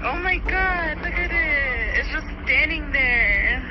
Oh my god, look at it. It's just standing there.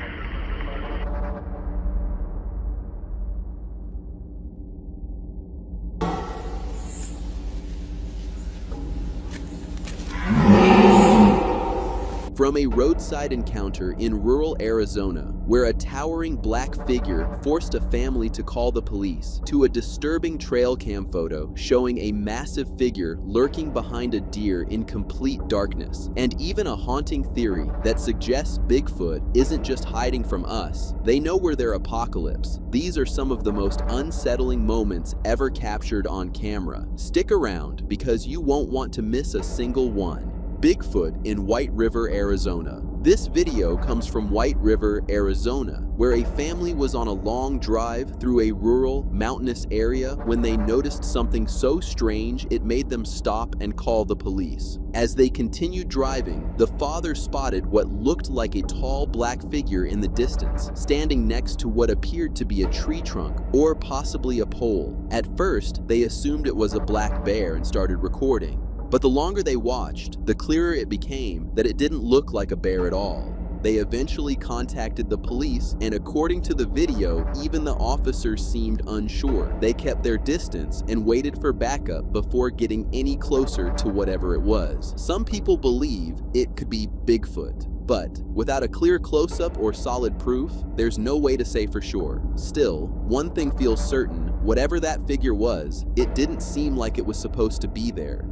From a roadside encounter in rural Arizona, where a towering black figure forced a family to call the police, to a disturbing trail cam photo showing a massive figure lurking behind a deer in complete darkness, and even a haunting theory that suggests Bigfoot isn't just hiding from us, they know we're their apocalypse. These are some of the most unsettling moments ever captured on camera. Stick around because you won't want to miss a single one. Bigfoot in White River, Arizona. This video comes from White River, Arizona, where a family was on a long drive through a rural, mountainous area when they noticed something so strange it made them stop and call the police. As they continued driving, the father spotted what looked like a tall black figure in the distance, standing next to what appeared to be a tree trunk or possibly a pole. At first, they assumed it was a black bear and started recording. But the longer they watched, the clearer it became that it didn't look like a bear at all. They eventually contacted the police, and according to the video, even the officers seemed unsure. They kept their distance and waited for backup before getting any closer to whatever it was. Some people believe it could be Bigfoot, but without a clear close-up or solid proof, there's no way to say for sure. Still, one thing feels certain, whatever that figure was, it didn't seem like it was supposed to be there.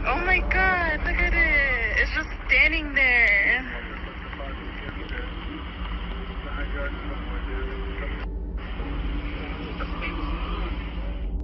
Oh my god, look at it. It's just standing there.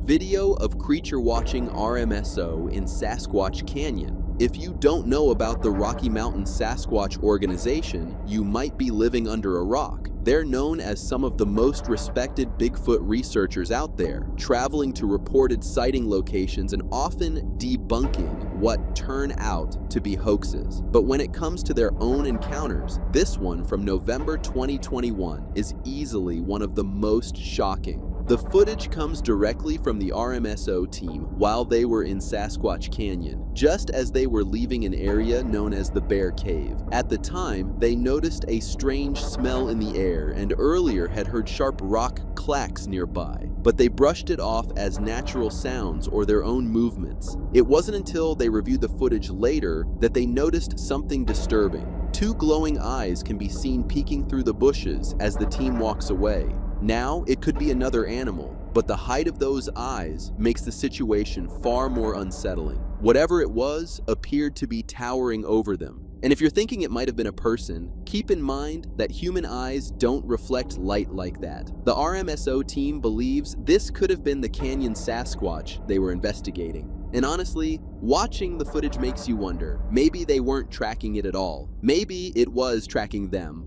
Video of creature watching RMSO in Sasquatch Canyon. If you don't know about the Rocky Mountain Sasquatch organization, you might be living under a rock. They're known as some of the most respected Bigfoot researchers out there, traveling to reported sighting locations and often debunking what turn out to be hoaxes. But when it comes to their own encounters, this one from November 2021 is easily one of the most shocking. The footage comes directly from the RMSO team while they were in Sasquatch Canyon, just as they were leaving an area known as the Bear Cave. At the time, they noticed a strange smell in the air and earlier had heard sharp rock clacks nearby, but they brushed it off as natural sounds or their own movements. It wasn't until they reviewed the footage later that they noticed something disturbing. Two glowing eyes can be seen peeking through the bushes as the team walks away. Now, it could be another animal, but the height of those eyes makes the situation far more unsettling. Whatever it was appeared to be towering over them. And if you're thinking it might have been a person, keep in mind that human eyes don't reflect light like that. The RMSO team believes this could have been the canyon Sasquatch they were investigating. And honestly, watching the footage makes you wonder, maybe they weren't tracking it at all. Maybe it was tracking them.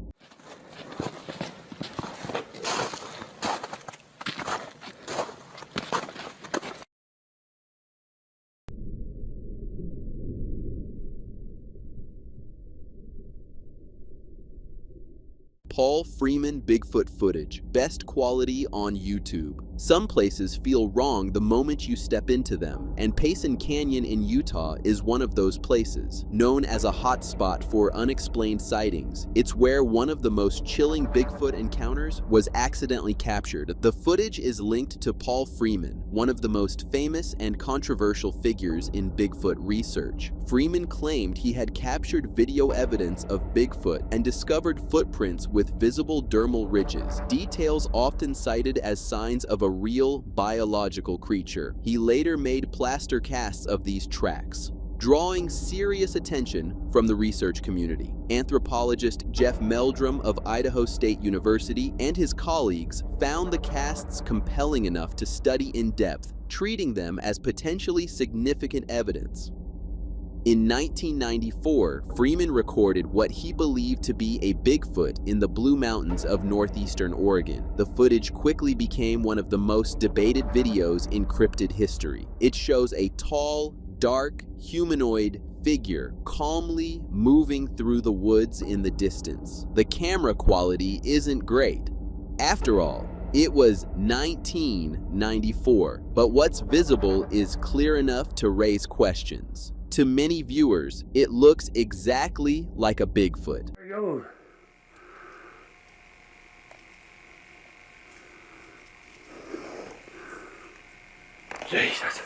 Paul Freeman Bigfoot footage, best quality on YouTube. Some places feel wrong the moment you step into them, and Payson Canyon in Utah is one of those places. Known as a hotspot for unexplained sightings, it's where one of the most chilling Bigfoot encounters was accidentally captured. The footage is linked to Paul Freeman, one of the most famous and controversial figures in Bigfoot research. Freeman claimed he had captured video evidence of Bigfoot and discovered footprints with visible dermal ridges, details often cited as signs of a real biological creature. He later made plaster casts of these tracks, drawing serious attention from the research community. Anthropologist Jeff Meldrum of Idaho State University and his colleagues found the casts compelling enough to study in depth, treating them as potentially significant evidence. In 1994, Freeman recorded what he believed to be a Bigfoot in the Blue Mountains of northeastern Oregon. The footage quickly became one of the most debated videos in cryptid history. It shows a tall, dark, humanoid figure calmly moving through the woods in the distance. The camera quality isn't great. After all, it was 1994, but what's visible is clear enough to raise questions. To many viewers, it looks exactly like a Bigfoot. There he goes. Jesus.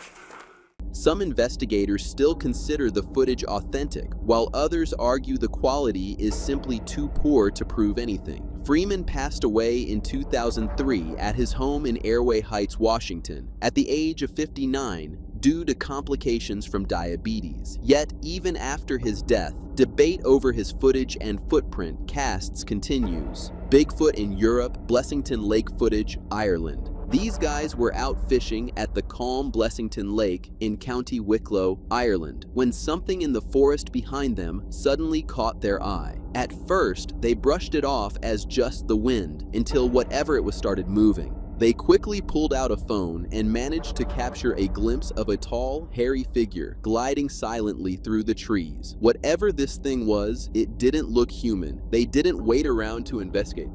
Some investigators still consider the footage authentic, while others argue the quality is simply too poor to prove anything. Freeman passed away in 2003 at his home in Airway Heights, Washington, at the age of 59, due to complications from diabetes. Yet, even after his death, debate over his footage and footprint casts continues. Bigfoot in Europe, Blessington Lake footage, Ireland. These guys were out fishing at the calm Blessington Lake in County Wicklow, Ireland, when something in the forest behind them suddenly caught their eye. At first, they brushed it off as just the wind, until whatever it was started moving. They quickly pulled out a phone and managed to capture a glimpse of a tall, hairy figure gliding silently through the trees. Whatever this thing was, it didn't look human. They didn't wait around to investigate.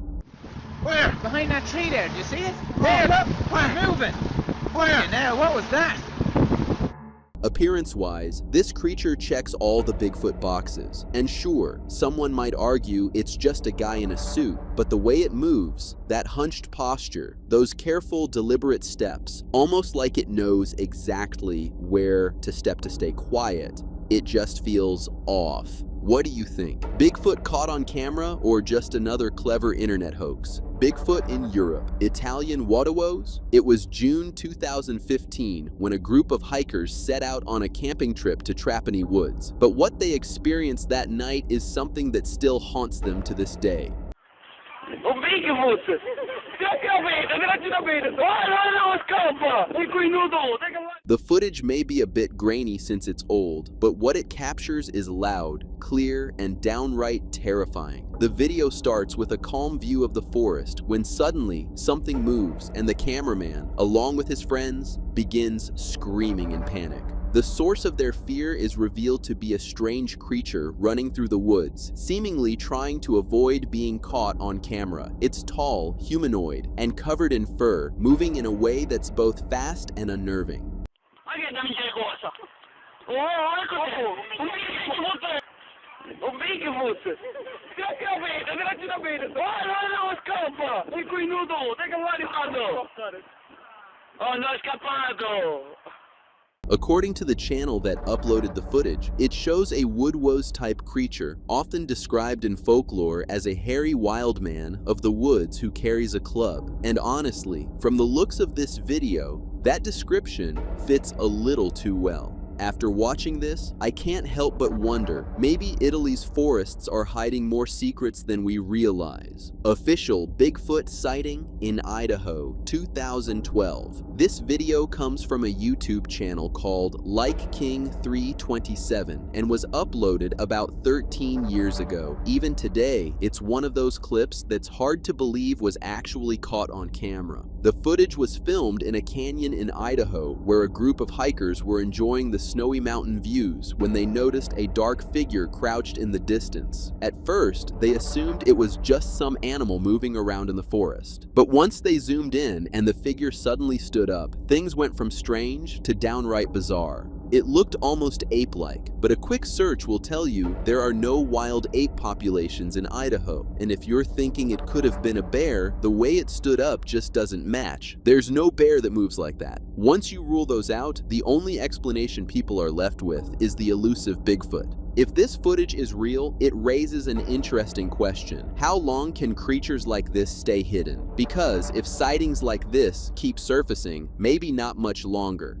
Where? Behind that tree there, do you see it? There, look! Where? Moving! Where? Now, what was that? Appearance-wise, this creature checks all the Bigfoot boxes. And sure, someone might argue it's just a guy in a suit, but the way it moves, that hunched posture, those careful, deliberate steps, almost like it knows exactly where to step to stay quiet, it just feels off. What do you think? Bigfoot caught on camera or just another clever internet hoax? Bigfoot in Europe, Italian Waterways? It was June 2015 when a group of hikers set out on a camping trip to Trapani Woods. But what they experienced that night is something that still haunts them to this day. The footage may be a bit grainy since it's old, but what it captures is loud, clear, and downright terrifying. The video starts with a calm view of the forest when suddenly something moves and the cameraman, along with his friends, begins screaming in panic. The source of their fear is revealed to be a strange creature running through the woods, seemingly trying to avoid being caught on camera. It's tall, humanoid, and covered in fur, moving in a way that's both fast and unnerving. According to the channel that uploaded the footage, it shows a woodwose-type creature, often described in folklore as a hairy wild man of the woods who carries a club. And honestly, from the looks of this video, that description fits a little too well. After watching this, I can't help but wonder, maybe Italy's forests are hiding more secrets than we realize. Official Bigfoot sighting in Idaho, 2012. This video comes from a YouTube channel called LikeKing327 and was uploaded about 13 years ago. Even today, it's one of those clips that's hard to believe was actually caught on camera. The footage was filmed in a canyon in Idaho where a group of hikers were enjoying the snowy mountain views when they noticed a dark figure crouched in the distance. At first, they assumed it was just some animal moving around in the forest. But once they zoomed in and the figure suddenly stood up, things went from strange to downright bizarre. It looked almost ape-like, but a quick search will tell you there are no wild ape populations in Idaho, and if you're thinking it could have been a bear, the way it stood up just doesn't match. There's no bear that moves like that. Once you rule those out, the only explanation people are left with is the elusive Bigfoot. If this footage is real, it raises an interesting question. How long can creatures like this stay hidden? Because if sightings like this keep surfacing, maybe not much longer.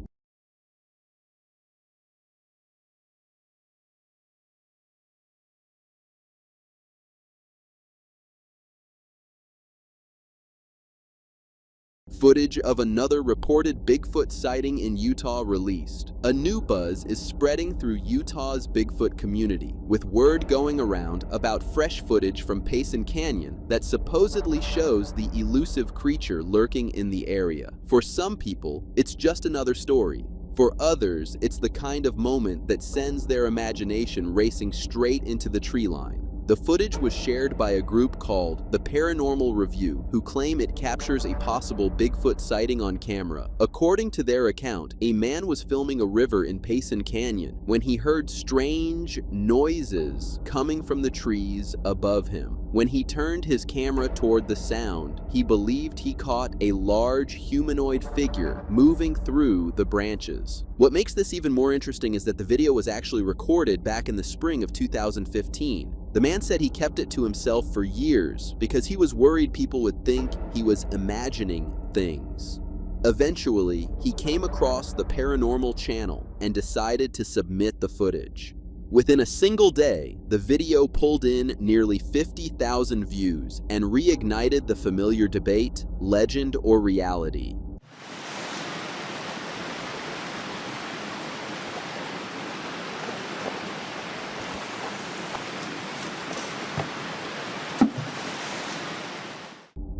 Footage of another reported Bigfoot sighting in Utah released. A new buzz is spreading through Utah's Bigfoot community, with word going around about fresh footage from Payson Canyon that supposedly shows the elusive creature lurking in the area. For some people, it's just another story. For others, it's the kind of moment that sends their imagination racing straight into the tree line. The footage was shared by a group called the Paranormal Review, who claim it captures a possible Bigfoot sighting on camera. According to their account, a man was filming a river in Payson Canyon when he heard strange noises coming from the trees above him. When he turned his camera toward the sound, he believed he caught a large humanoid figure moving through the branches. What makes this even more interesting is that the video was actually recorded back in the spring of 2015. The man said he kept it to himself for years because he was worried people would think he was imagining things. Eventually, he came across the Paranormal channel and decided to submit the footage. Within a single day, the video pulled in nearly 50,000 views and reignited the familiar debate, legend or reality.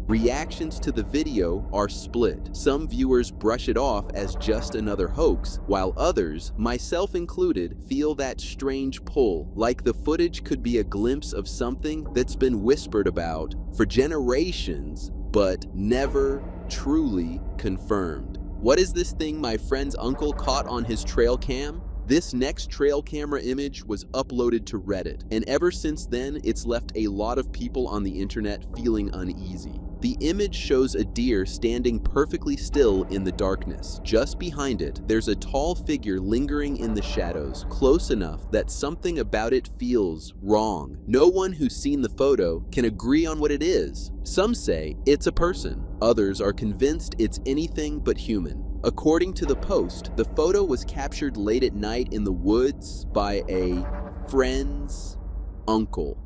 Reactions to the video are split. Some viewers brush it off as just another hoax, while others, myself included, feel that strange pull, like the footage could be a glimpse of something that's been whispered about for generations, but never truly confirmed. What is this thing my friend's uncle caught on his trail cam? This next trail camera image was uploaded to Reddit, and ever since then, it's left a lot of people on the internet feeling uneasy. The image shows a deer standing perfectly still in the darkness. Just behind it, there's a tall figure lingering in the shadows, close enough that something about it feels wrong. No one who's seen the photo can agree on what it is. Some say it's a person. Others are convinced it's anything but human. According to the post, the photo was captured late at night in the woods by a friend's uncle.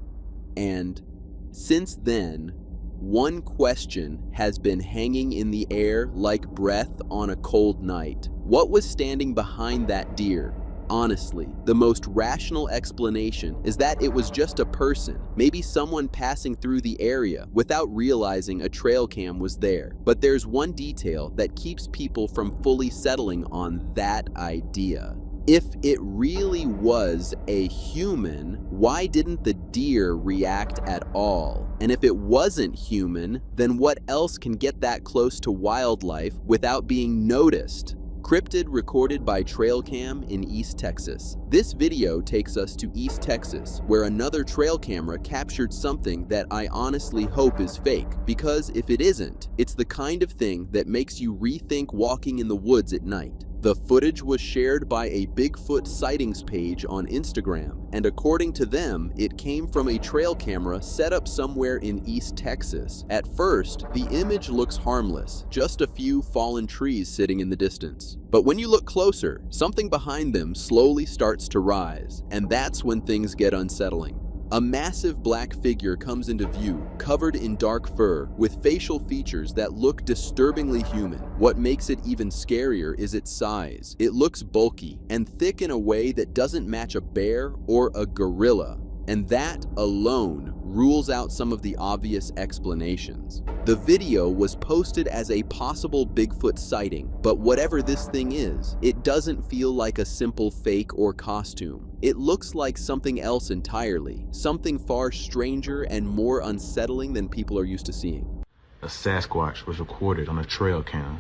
And since then, one question has been hanging in the air like breath on a cold night. What was standing behind that deer? Honestly, the most rational explanation is that it was just a person, maybe someone passing through the area without realizing a trail cam was there. But there's one detail that keeps people from fully settling on that idea. If it really was a human, why didn't the deer react at all? And if it wasn't human, then what else can get that close to wildlife without being noticed? Cryptid recorded by trail cam in East Texas. This video takes us to East Texas, where another trail camera captured something that I honestly hope is fake, because if it isn't, it's the kind of thing that makes you rethink walking in the woods at night. The footage was shared by a Bigfoot sightings page on Instagram, and according to them, it came from a trail camera set up somewhere in East Texas. At first, the image looks harmless, just a few fallen trees sitting in the distance. But when you look closer, something behind them slowly starts to rise, and that's when things get unsettling. A massive black figure comes into view, covered in dark fur, with facial features that look disturbingly human. What makes it even scarier is its size. It looks bulky and thick in a way that doesn't match a bear or a gorilla. And that alone rules out some of the obvious explanations. The video was posted as a possible Bigfoot sighting, but whatever this thing is, it doesn't feel like a simple fake or costume. It looks like something else entirely, something far stranger and more unsettling than people are used to seeing. A Sasquatch was recorded on a trail cam,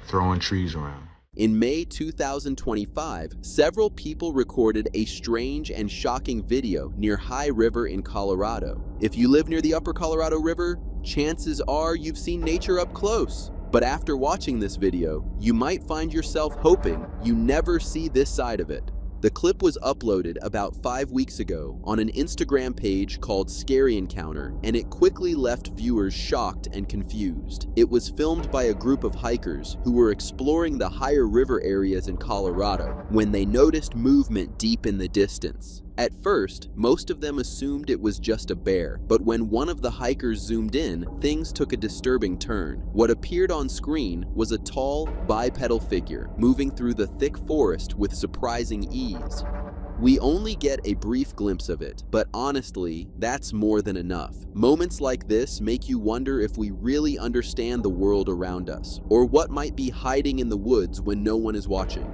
throwing trees around. In May 2025, several people recorded a strange and shocking video near High River in Colorado. If you live near the Upper Colorado River, chances are you've seen nature up close. But after watching this video, you might find yourself hoping you never see this side of it. The clip was uploaded about 5 weeks ago on an Instagram page called Scary Encounter, and it quickly left viewers shocked and confused. It was filmed by a group of hikers who were exploring the higher river areas in Colorado when they noticed movement deep in the distance. At first, most of them assumed it was just a bear, but when one of the hikers zoomed in, things took a disturbing turn. What appeared on screen was a tall, bipedal figure moving through the thick forest with surprising ease. We only get a brief glimpse of it, but honestly, that's more than enough. Moments like this make you wonder if we really understand the world around us, or what might be hiding in the woods when no one is watching.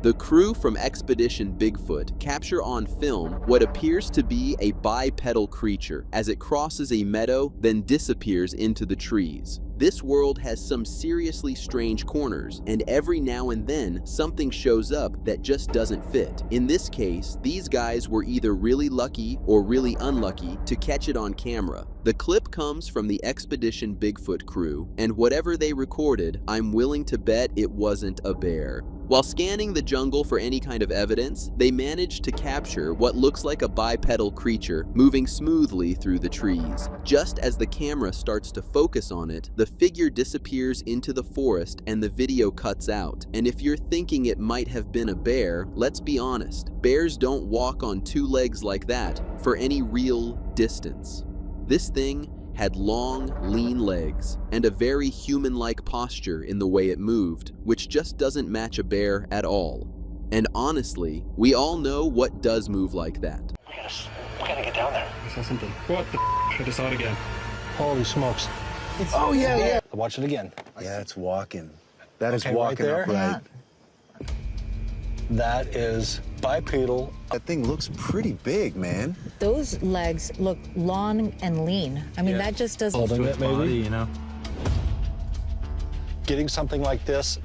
The crew from Expedition Bigfoot capture on film what appears to be a bipedal creature as it crosses a meadow, then disappears into the trees. This world has some seriously strange corners, and every now and then something shows up that just doesn't fit. In this case, these guys were either really lucky or really unlucky to catch it on camera. The clip comes from the Expedition Bigfoot crew, and whatever they recorded, I'm willing to bet it wasn't a bear. While scanning the jungle for any kind of evidence, they managed to capture what looks like a bipedal creature moving smoothly through the trees. Just as the camera starts to focus on it, the figure disappears into the forest and the video cuts out. And if you're thinking it might have been a bear, let's be honest, bears don't walk on two legs like that for any real distance. This thing had long, lean legs and a very human-like posture in the way it moved, which just doesn't match a bear at all. And honestly, we all know what does move like that. We gotta get down there. I saw something. What the f***? I just saw it again. Holy smokes. Oh, yeah. Watch it again. Yeah, it's walking. That is Okay, walking right there. upright. That is bipedal. That thing looks pretty big, man. Those legs look long and lean. I mean, that just doesn't... Holding it, maybe. Body, you know? Getting something like this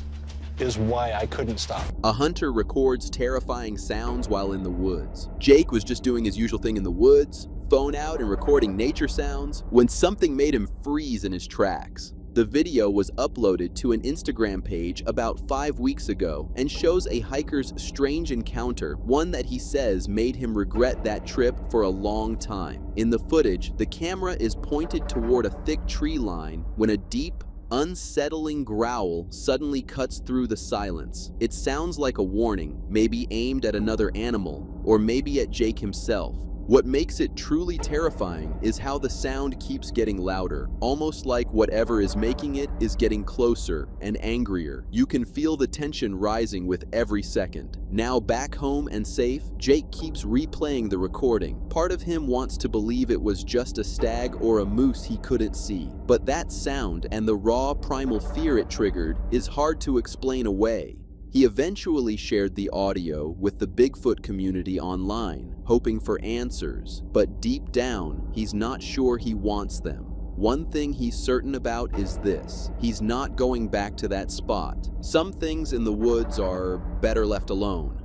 is why I couldn't stop. A hunter records terrifying sounds while in the woods. Jake was just doing his usual thing in the woods, phone out and recording nature sounds, when something made him freeze in his tracks. The video was uploaded to an Instagram page about 5 weeks ago and shows a hiker's strange encounter, one that he says made him regret that trip for a long time. In the footage, the camera is pointed toward a thick tree line when a deep, unsettling growl suddenly cuts through the silence. It sounds like a warning, maybe aimed at another animal, or maybe at Jake himself. What makes it truly terrifying is how the sound keeps getting louder, almost like whatever is making it is getting closer and angrier. You can feel the tension rising with every second. Now back home and safe, Jake keeps replaying the recording. Part of him wants to believe it was just a stag or a moose he couldn't see. But that sound and the raw primal fear it triggered is hard to explain away. He eventually shared the audio with the Bigfoot community online, hoping for answers, but deep down, he's not sure he wants them. One thing he's certain about is this: he's not going back to that spot. Some things in the woods are better left alone.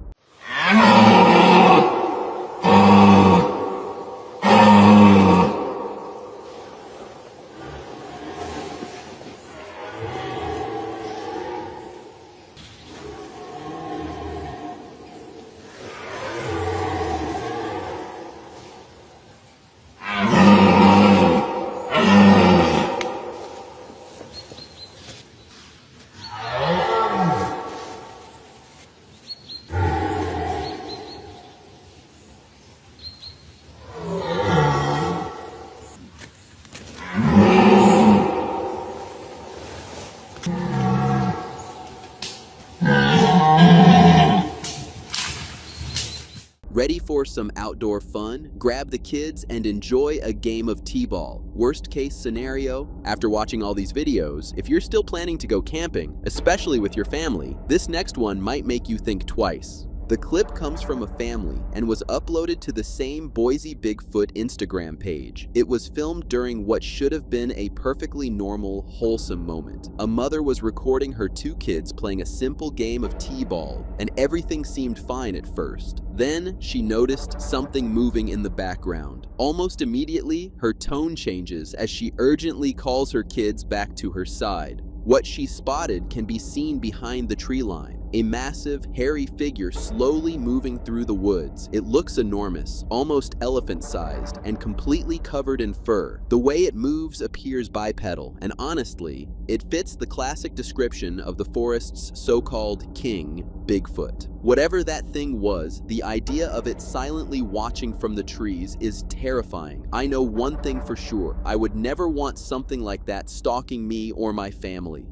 Ready for some outdoor fun? Grab the kids and enjoy a game of t-ball. Worst case scenario, after watching all these videos, if you're still planning to go camping, especially with your family, this next one might make you think twice. The clip comes from a family and was uploaded to the same Boise Bigfoot Instagram page. It was filmed during what should have been a perfectly normal, wholesome moment. A mother was recording her two kids playing a simple game of t-ball, and everything seemed fine at first. Then she noticed something moving in the background. Almost immediately, her tone changes as she urgently calls her kids back to her side. What she spotted can be seen behind the tree line. A massive, hairy figure slowly moving through the woods. It looks enormous, almost elephant-sized, and completely covered in fur. The way it moves appears bipedal, and honestly, it fits the classic description of the forest's so-called king, Bigfoot. Whatever that thing was, the idea of it silently watching from the trees is terrifying. I know one thing for sure: I would never want something like that stalking me or my family.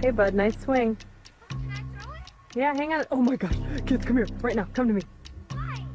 Hey bud, nice swing. Yeah, hang on. Oh my gosh. Kids, come here. Right now. Come to me.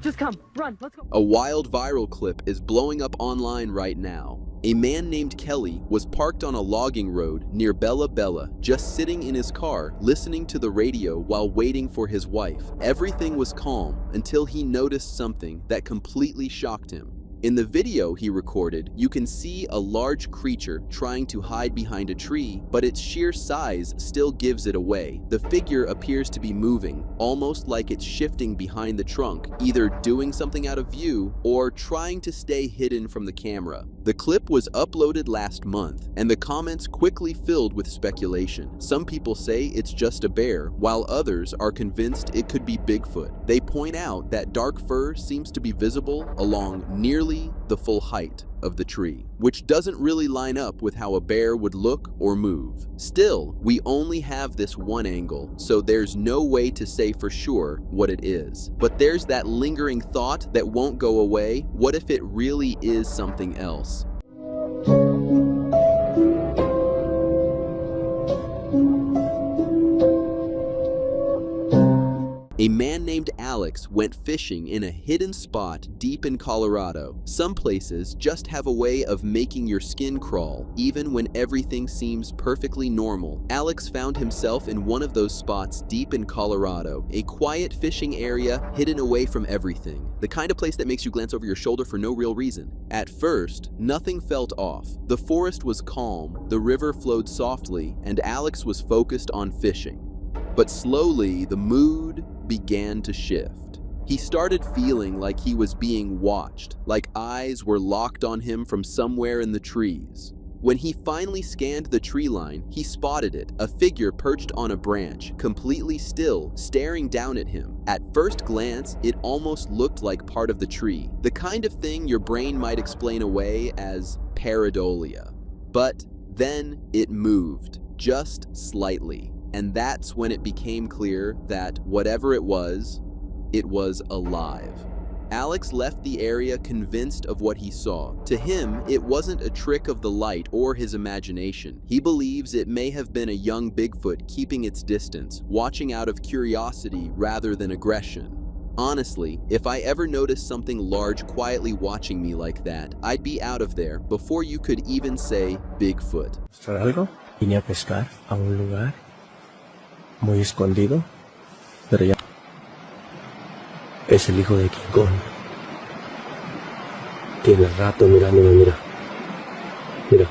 Just come. Run. Let's go. A wild viral clip is blowing up online right now. A man named Kelly was parked on a logging road near Bella Bella, just sitting in his car, listening to the radio while waiting for his wife. Everything was calm until he noticed something that completely shocked him. In the video he recorded, you can see a large creature trying to hide behind a tree, but its sheer size still gives it away. The figure appears to be moving, almost like it's shifting behind the trunk, either doing something out of view or trying to stay hidden from the camera. The clip was uploaded last month, and the comments quickly filled with speculation. Some people say it's just a bear, while others are convinced it could be Bigfoot. They point out that dark fur seems to be visible along nearly the full height of the tree, which doesn't really line up with how a bear would look or move. Still, we only have this one angle, so there's no way to say for sure what it is. But there's that lingering thought that won't go away. What if it really is something else? A man named Alex went fishing in a hidden spot deep in Colorado. Some places just have a way of making your skin crawl, even when everything seems perfectly normal. Alex found himself in one of those spots deep in Colorado, a quiet fishing area hidden away from everything. The kind of place that makes you glance over your shoulder for no real reason. At first, nothing felt off. The forest was calm, the river flowed softly, and Alex was focused on fishing. But slowly, the mood began to shift. He started feeling like he was being watched, like eyes were locked on him from somewhere in the trees. When he finally scanned the tree line, he spotted it, a figure perched on a branch, completely still, staring down at him. At first glance, it almost looked like part of the tree, the kind of thing your brain might explain away as pareidolia. But then it moved, just slightly. And that's when it became clear that whatever it was alive. Alex left the area convinced of what he saw. To him, it wasn't a trick of the light or his imagination. He believes it may have been a young Bigfoot keeping its distance, watching out of curiosity rather than aggression. Honestly, if I ever noticed something large quietly watching me like that, I'd be out of there before you could even say Bigfoot. Algo? Vine a pescar a un lugar muy escondido, pero ya es el hijo de King Kong. Tiene rato mirándome, mira. Mira.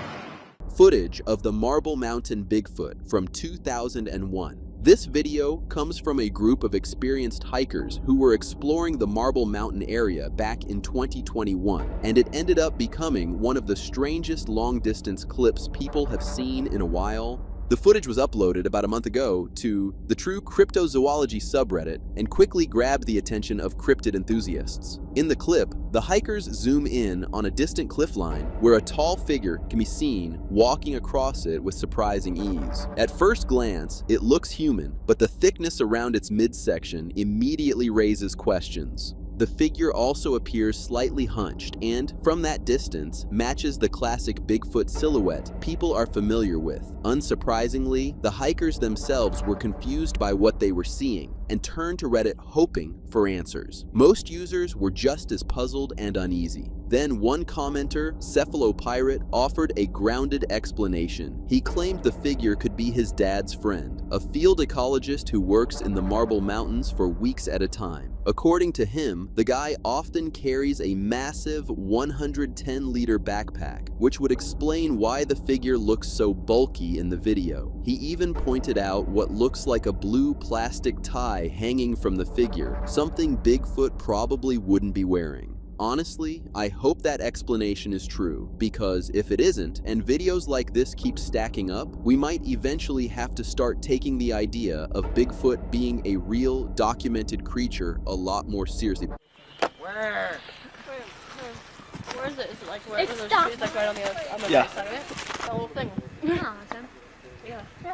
Footage of the Marble Mountain Bigfoot from 2001. This video comes from a group of experienced hikers who were exploring the Marble Mountain area back in 2021, and it ended up becoming one of the strangest long-distance clips people have seen in a while. The footage was uploaded about a month ago to the True Cryptozoology subreddit and quickly grabbed the attention of cryptid enthusiasts. In the clip, the hikers zoom in on a distant cliffline where a tall figure can be seen walking across it with surprising ease. At first glance, it looks human, but the thickness around its midsection immediately raises questions. The figure also appears slightly hunched and, from that distance, matches the classic Bigfoot silhouette people are familiar with. Unsurprisingly, the hikers themselves were confused by what they were seeing and turned to Reddit hoping for answers. Most users were just as puzzled and uneasy. Then one commenter, Cephalopirate, offered a grounded explanation. He claimed the figure could be his dad's friend, a field ecologist who works in the Marble Mountains for weeks at a time. According to him, the guy often carries a massive 110-liter backpack, which would explain why the figure looks so bulky in the video. He even pointed out what looks like a blue plastic tie hanging from the figure, something Bigfoot probably wouldn't be wearing. Honestly, I hope that explanation is true, because if it isn't, and videos like this keep stacking up, we might eventually have to start taking the idea of Bigfoot being a real, documented creature a lot more seriously. Where is it? Is it like where It's those stuck. trees, like right on the Yeah. right side of it? That little thing. Yeah.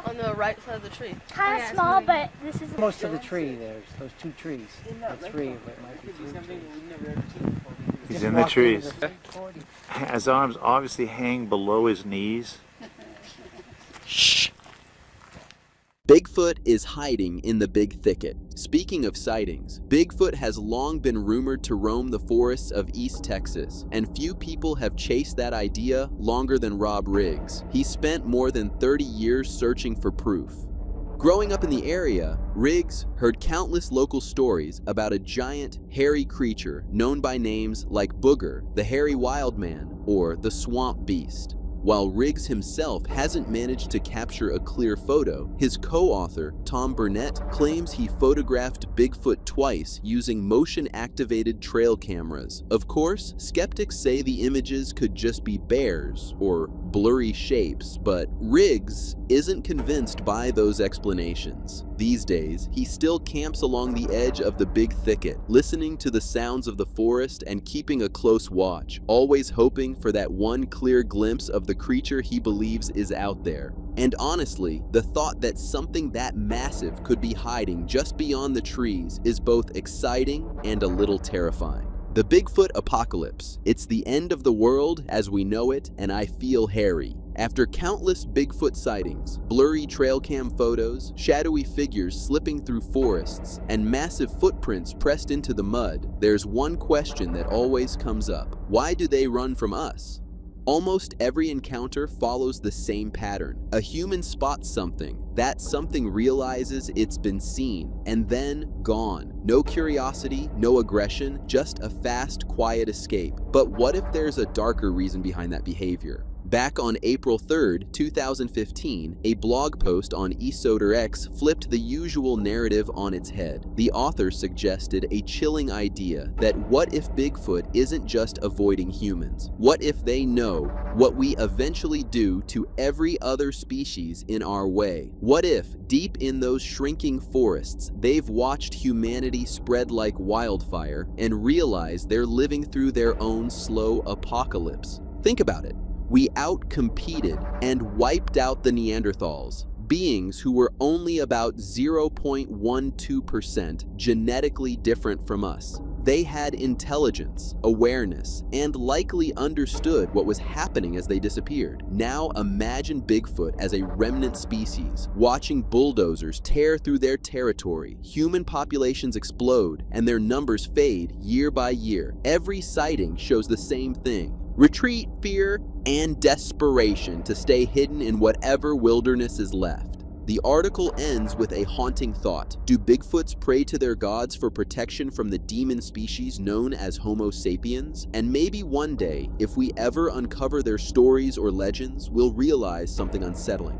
On the right side of the tree. Kind of small, but this is Most of the tree, there's those two trees. Or three, but it might be three trees. He's in the trees. His arms obviously hang below his knees. Bigfoot is hiding in the Big Thicket. Speaking of sightings, Bigfoot has long been rumored to roam the forests of East Texas, and few people have chased that idea longer than Rob Riggs. He spent more than 30 years searching for proof. Growing up in the area, Riggs heard countless local stories about a giant, hairy creature known by names like Booger, the Hairy Wild Man, or the Swamp Beast. While Riggs himself hasn't managed to capture a clear photo, his co-author, Tom Burnett, claims he photographed Bigfoot twice using motion-activated trail cameras. Of course, skeptics say the images could just be bears or blurry shapes, but Riggs isn't convinced by those explanations. These days, he still camps along the edge of the Big Thicket, listening to the sounds of the forest and keeping a close watch, always hoping for that one clear glimpse of the creature he believes is out there. And honestly, the thought that something that massive could be hiding just beyond the trees is both exciting and a little terrifying. The Bigfoot apocalypse. It's the end of the world as we know it, and I feel hairy. After countless Bigfoot sightings, blurry trail cam photos, shadowy figures slipping through forests, and massive footprints pressed into the mud, there's one question that always comes up. Why do they run from us? Almost every encounter follows the same pattern. A human spots something, that something realizes it's been seen, and then gone. No curiosity, no aggression, just a fast, quiet escape. But what if there's a darker reason behind that behavior? Back on April 3rd, 2015, a blog post on EsoterX flipped the usual narrative on its head. The author suggested a chilling idea that what if Bigfoot isn't just avoiding humans? What if they know what we eventually do to every other species in our way? What if, deep in those shrinking forests, they've watched humanity spread like wildfire and realized they're living through their own slow apocalypse? Think about it. We outcompeted and wiped out the Neanderthals, beings who were only about 0.12% genetically different from us. They had intelligence, awareness, and likely understood what was happening as they disappeared. Now imagine Bigfoot as a remnant species, watching bulldozers tear through their territory, human populations explode, and their numbers fade year by year. Every sighting shows the same thing. Retreat, fear, and desperation to stay hidden in whatever wilderness is left. The article ends with a haunting thought. Do Bigfoots pray to their gods for protection from the demon species known as Homo sapiens? And maybe one day, if we ever uncover their stories or legends, we'll realize something unsettling.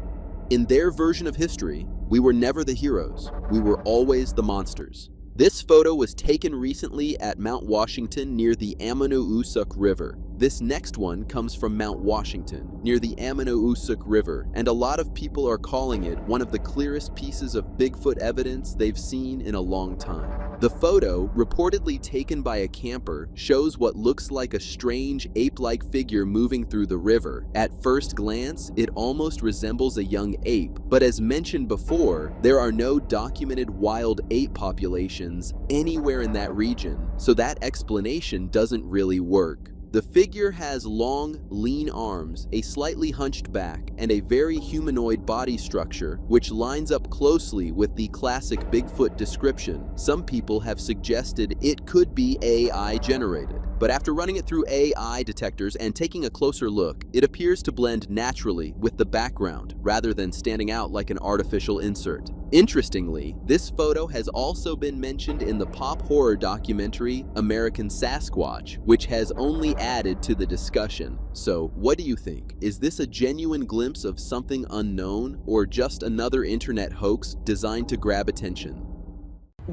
In their version of history, we were never the heroes. We were always the monsters. This photo was taken recently at Mount Washington near the Ammonoosuc River. This next one comes from Mount Washington, near the Ammonoosuc River, and a lot of people are calling it one of the clearest pieces of Bigfoot evidence they've seen in a long time. The photo, reportedly taken by a camper, shows what looks like a strange ape-like figure moving through the river. At first glance, it almost resembles a young ape, but as mentioned before, there are no documented wild ape populations anywhere in that region, so that explanation doesn't really work. The figure has long, lean arms, a slightly hunched back, and a very humanoid body structure, which lines up closely with the classic Bigfoot description. Some people have suggested it could be AI generated, but after running it through AI detectors and taking a closer look, it appears to blend naturally with the background rather than standing out like an artificial insert. Interestingly, this photo has also been mentioned in the pop horror documentary American Sasquatch, which has only added to the discussion. So, what do you think? Is this a genuine glimpse of something unknown, or just another internet hoax designed to grab attention?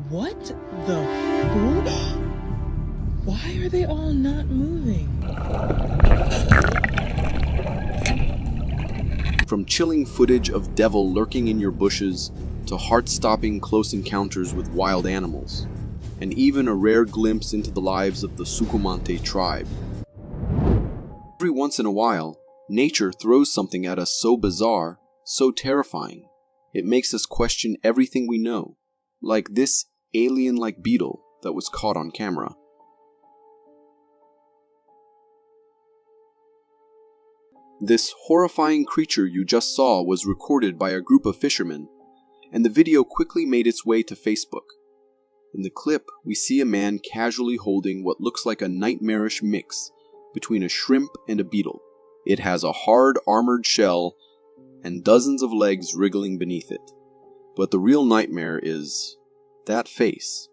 What the fool? Why are they all not moving? From chilling footage of devil lurking in your bushes to heart-stopping close encounters with wild animals, and even a rare glimpse into the lives of the Sukumante tribe. Every once in a while, nature throws something at us so bizarre, so terrifying, it makes us question everything we know, like this alien-like beetle that was caught on camera. This horrifying creature you just saw was recorded by a group of fishermen, and the video quickly made its way to Facebook. In the clip, we see a man casually holding what looks like a nightmarish mix between a shrimp and a beetle. It has a hard, armored shell and dozens of legs wriggling beneath it. But the real nightmare is that face.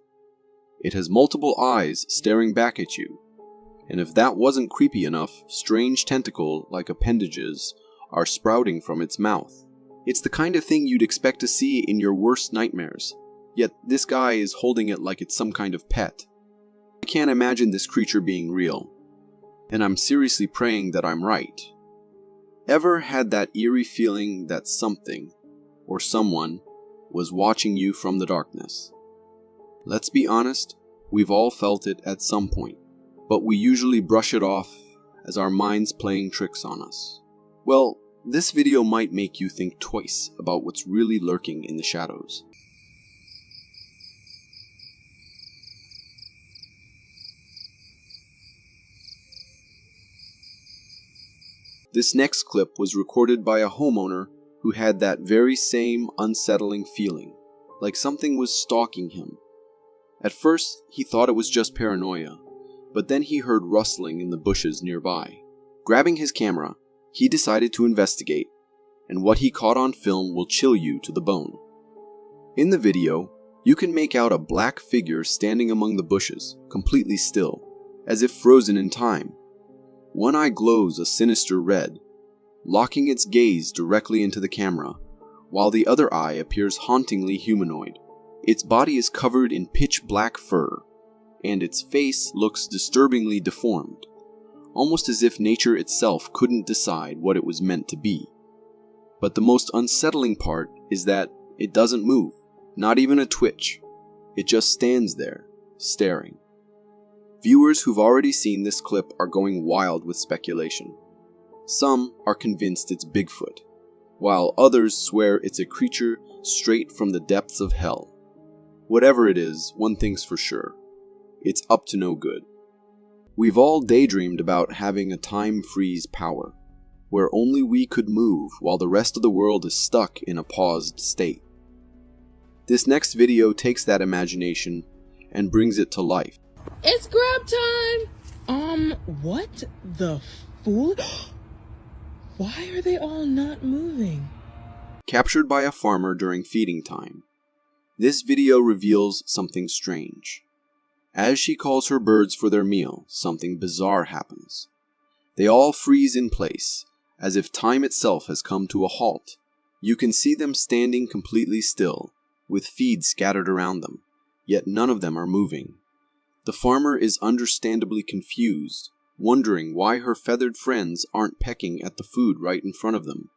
It has multiple eyes staring back at you, and if that wasn't creepy enough, strange tentacle-like appendages are sprouting from its mouth. It's the kind of thing you'd expect to see in your worst nightmares, yet this guy is holding it like it's some kind of pet. I can't imagine this creature being real, and I'm seriously praying that I'm right. Ever had that eerie feeling that something, or someone, was watching you from the darkness? Let's be honest, we've all felt it at some point, but we usually brush it off as our minds playing tricks on us. Well, this video might make you think twice about what's really lurking in the shadows. This next clip was recorded by a homeowner who had that very same unsettling feeling, like something was stalking him. At first, he thought it was just paranoia, but then he heard rustling in the bushes nearby. Grabbing his camera, he decided to investigate, and what he caught on film will chill you to the bone. In the video, you can make out a black figure standing among the bushes, completely still, as if frozen in time. One eye glows a sinister red, locking its gaze directly into the camera, while the other eye appears hauntingly humanoid. Its body is covered in pitch black fur, and its face looks disturbingly deformed, almost as if nature itself couldn't decide what it was meant to be. But the most unsettling part is that it doesn't move, not even a twitch. It just stands there, staring. Viewers who've already seen this clip are going wild with speculation. Some are convinced it's Bigfoot, while others swear it's a creature straight from the depths of hell. Whatever it is, one thing's for sure. It's up to no good. We've all daydreamed about having a time freeze power, where only we could move while the rest of the world is stuck in a paused state. This next video takes that imagination and brings it to life. It's grab time! What the fool? Why are they all not moving? Captured by a farmer during feeding time, this video reveals something strange. As she calls her birds for their meal, something bizarre happens. They all freeze in place, as if time itself has come to a halt. You can see them standing completely still, with feed scattered around them, yet none of them are moving. The farmer is understandably confused, wondering why her feathered friends aren't pecking at the food right in front of them.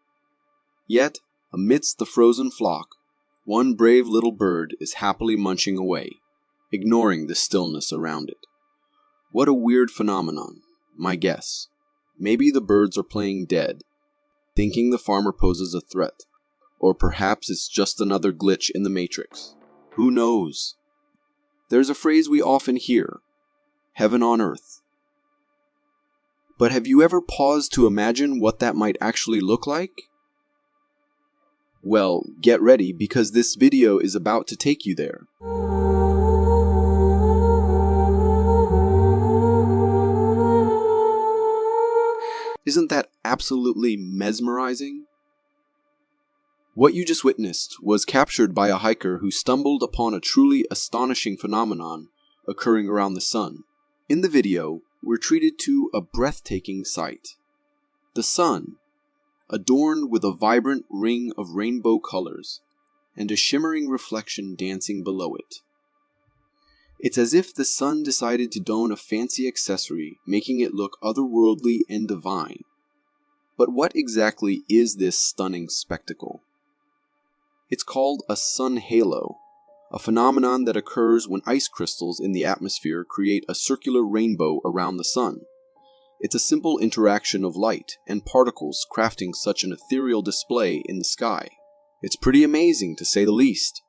Yet, amidst the frozen flock, one brave little bird is happily munching away, ignoring the stillness around it. What a weird phenomenon, my guess. Maybe the birds are playing dead, thinking the farmer poses a threat, or perhaps it's just another glitch in the Matrix. Who knows? There's a phrase we often hear, heaven on earth. But have you ever paused to imagine what that might actually look like? Well, get ready because this video is about to take you there. Isn't that absolutely mesmerizing? What you just witnessed was captured by a hiker who stumbled upon a truly astonishing phenomenon occurring around the sun. In the video, we're treated to a breathtaking sight. The sun, adorned with a vibrant ring of rainbow colors, and a shimmering reflection dancing below it. It's as if the sun decided to don a fancy accessory, making it look otherworldly and divine. But what exactly is this stunning spectacle? It's called a sun halo, a phenomenon that occurs when ice crystals in the atmosphere create a circular rainbow around the sun. It's a simple interaction of light and particles crafting such an ethereal display in the sky. It's pretty amazing to say the least.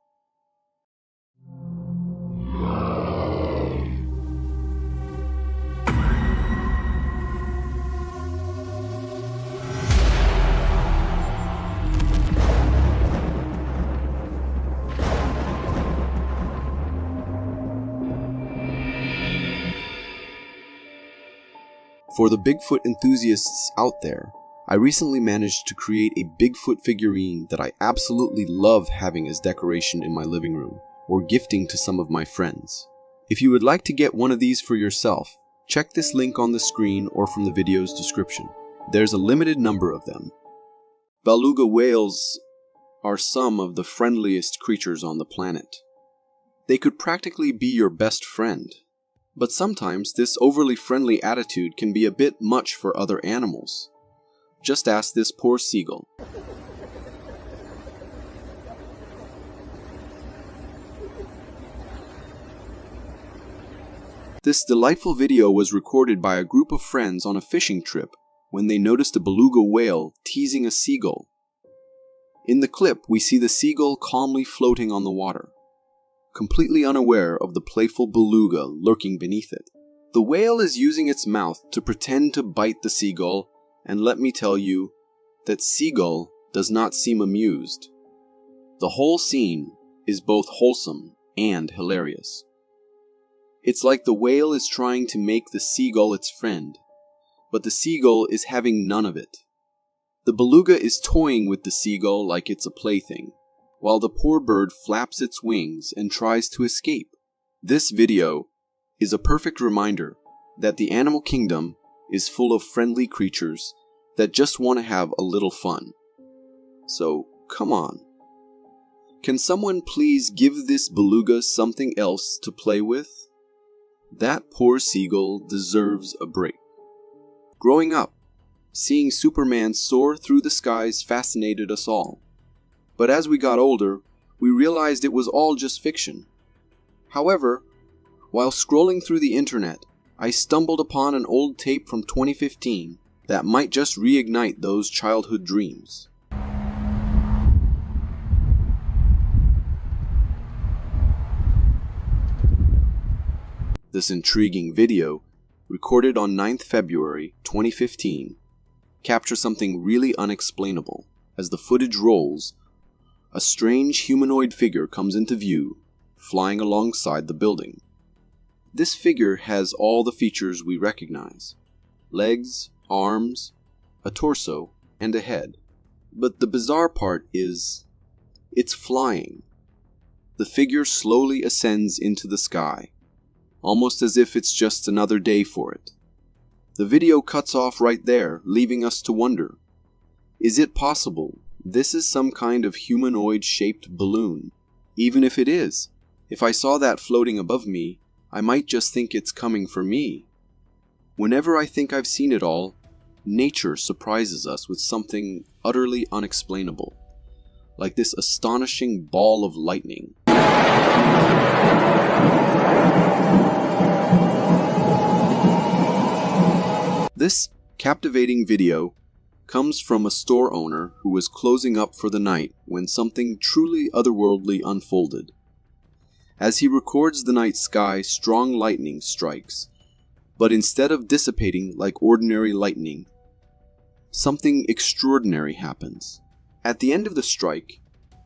For the Bigfoot enthusiasts out there, I recently managed to create a Bigfoot figurine that I absolutely love having as decoration in my living room, or gifting to some of my friends. If you would like to get one of these for yourself, check this link on the screen or from the video's description. There's a limited number of them. Beluga whales are some of the friendliest creatures on the planet. They could practically be your best friend. But sometimes this overly friendly attitude can be a bit much for other animals. Just ask this poor seagull. This delightful video was recorded by a group of friends on a fishing trip when they noticed a beluga whale teasing a seagull. In the clip, we see the seagull calmly floating on the water, completely unaware of the playful beluga lurking beneath it. The whale is using its mouth to pretend to bite the seagull, and let me tell you that seagull does not seem amused. The whole scene is both wholesome and hilarious. It's like the whale is trying to make the seagull its friend, but the seagull is having none of it. The beluga is toying with the seagull like it's a plaything, while the poor bird flaps its wings and tries to escape. This video is a perfect reminder that the animal kingdom is full of friendly creatures that just want to have a little fun. So, come on. Can someone please give this beluga something else to play with? That poor seagull deserves a break. Growing up, seeing Superman soar through the skies fascinated us all. But as we got older, we realized it was all just fiction. However, while scrolling through the internet, I stumbled upon an old tape from 2015 that might just reignite those childhood dreams. This intriguing video, recorded on 9th February 2015, captures something really unexplainable. As the footage rolls, a strange humanoid figure comes into view, flying alongside the building. This figure has all the features we recognize: legs, arms, a torso, and a head. But the bizarre part is, it's flying. The figure slowly ascends into the sky, almost as if it's just another day for it. The video cuts off right there, leaving us to wonder, is it possible this is some kind of humanoid-shaped balloon? Even if it is, if I saw that floating above me, I might just think it's coming for me. Whenever I think I've seen it all, nature surprises us with something utterly unexplainable, like this astonishing ball of lightning. This captivating video comes from a store owner who was closing up for the night when something truly otherworldly unfolded. As he records the night sky, strong lightning strikes, but instead of dissipating like ordinary lightning, something extraordinary happens. At the end of the strike,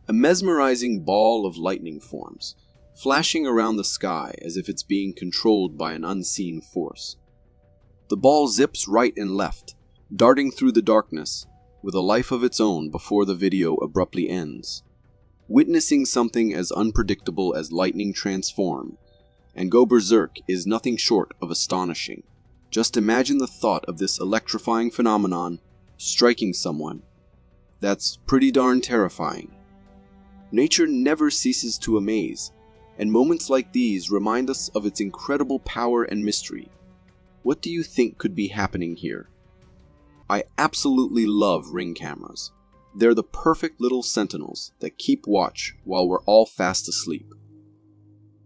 a mesmerizing ball of lightning forms, flashing around the sky as if it's being controlled by an unseen force. The ball zips right and left, darting through the darkness with a life of its own before the video abruptly ends. Witnessing something as unpredictable as lightning transform and go berserk is nothing short of astonishing. Just imagine the thought of this electrifying phenomenon striking someone. That's pretty darn terrifying. Nature never ceases to amaze, and moments like these remind us of its incredible power and mystery. What do you think could be happening here? I absolutely love ring cameras. They're the perfect little sentinels that keep watch while we're all fast asleep.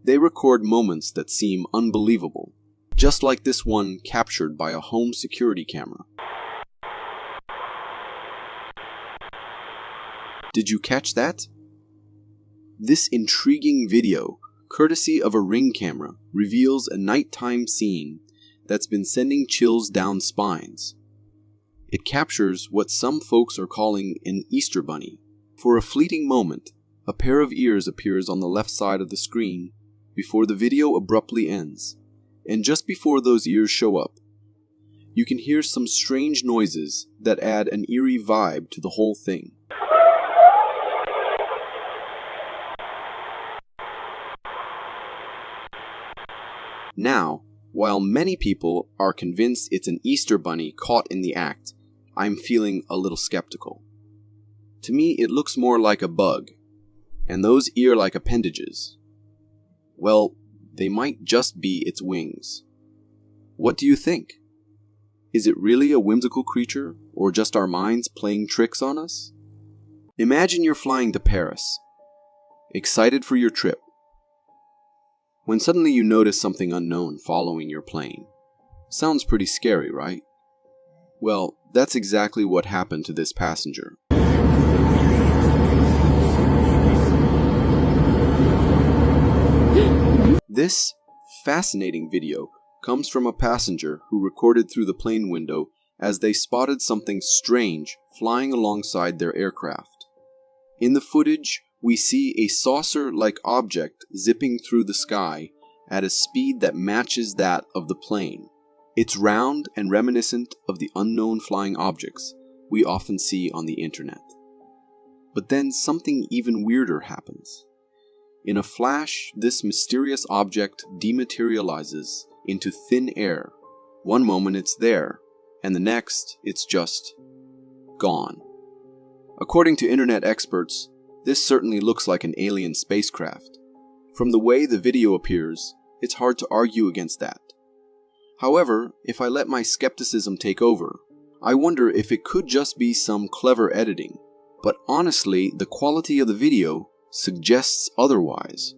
They record moments that seem unbelievable, just like this one captured by a home security camera. Did you catch that? This intriguing video, courtesy of a ring camera, reveals a nighttime scene that's been sending chills down spines. It captures what some folks are calling an Easter bunny. For a fleeting moment, a pair of ears appears on the left side of the screen before the video abruptly ends. And just before those ears show up, you can hear some strange noises that add an eerie vibe to the whole thing. Now, while many people are convinced it's an Easter bunny caught in the act, I'm feeling a little skeptical. To me, it looks more like a bug, and those ear-like appendages, well, they might just be its wings. What do you think? Is it really a whimsical creature, or just our minds playing tricks on us? Imagine you're flying to Paris, excited for your trip, when suddenly you notice something unknown following your plane. Sounds pretty scary, right? Well, that's exactly what happened to this passenger. This fascinating video comes from a passenger who recorded through the plane window as they spotted something strange flying alongside their aircraft. In the footage, we see a saucer-like object zipping through the sky at a speed that matches that of the plane. It's round and reminiscent of the unknown flying objects we often see on the internet. But then something even weirder happens. In a flash, this mysterious object dematerializes into thin air. One moment it's there, and the next it's just gone. According to internet experts, this certainly looks like an alien spacecraft. From the way the video appears, it's hard to argue against that. However, if I let my skepticism take over, I wonder if it could just be some clever editing. But honestly, the quality of the video suggests otherwise.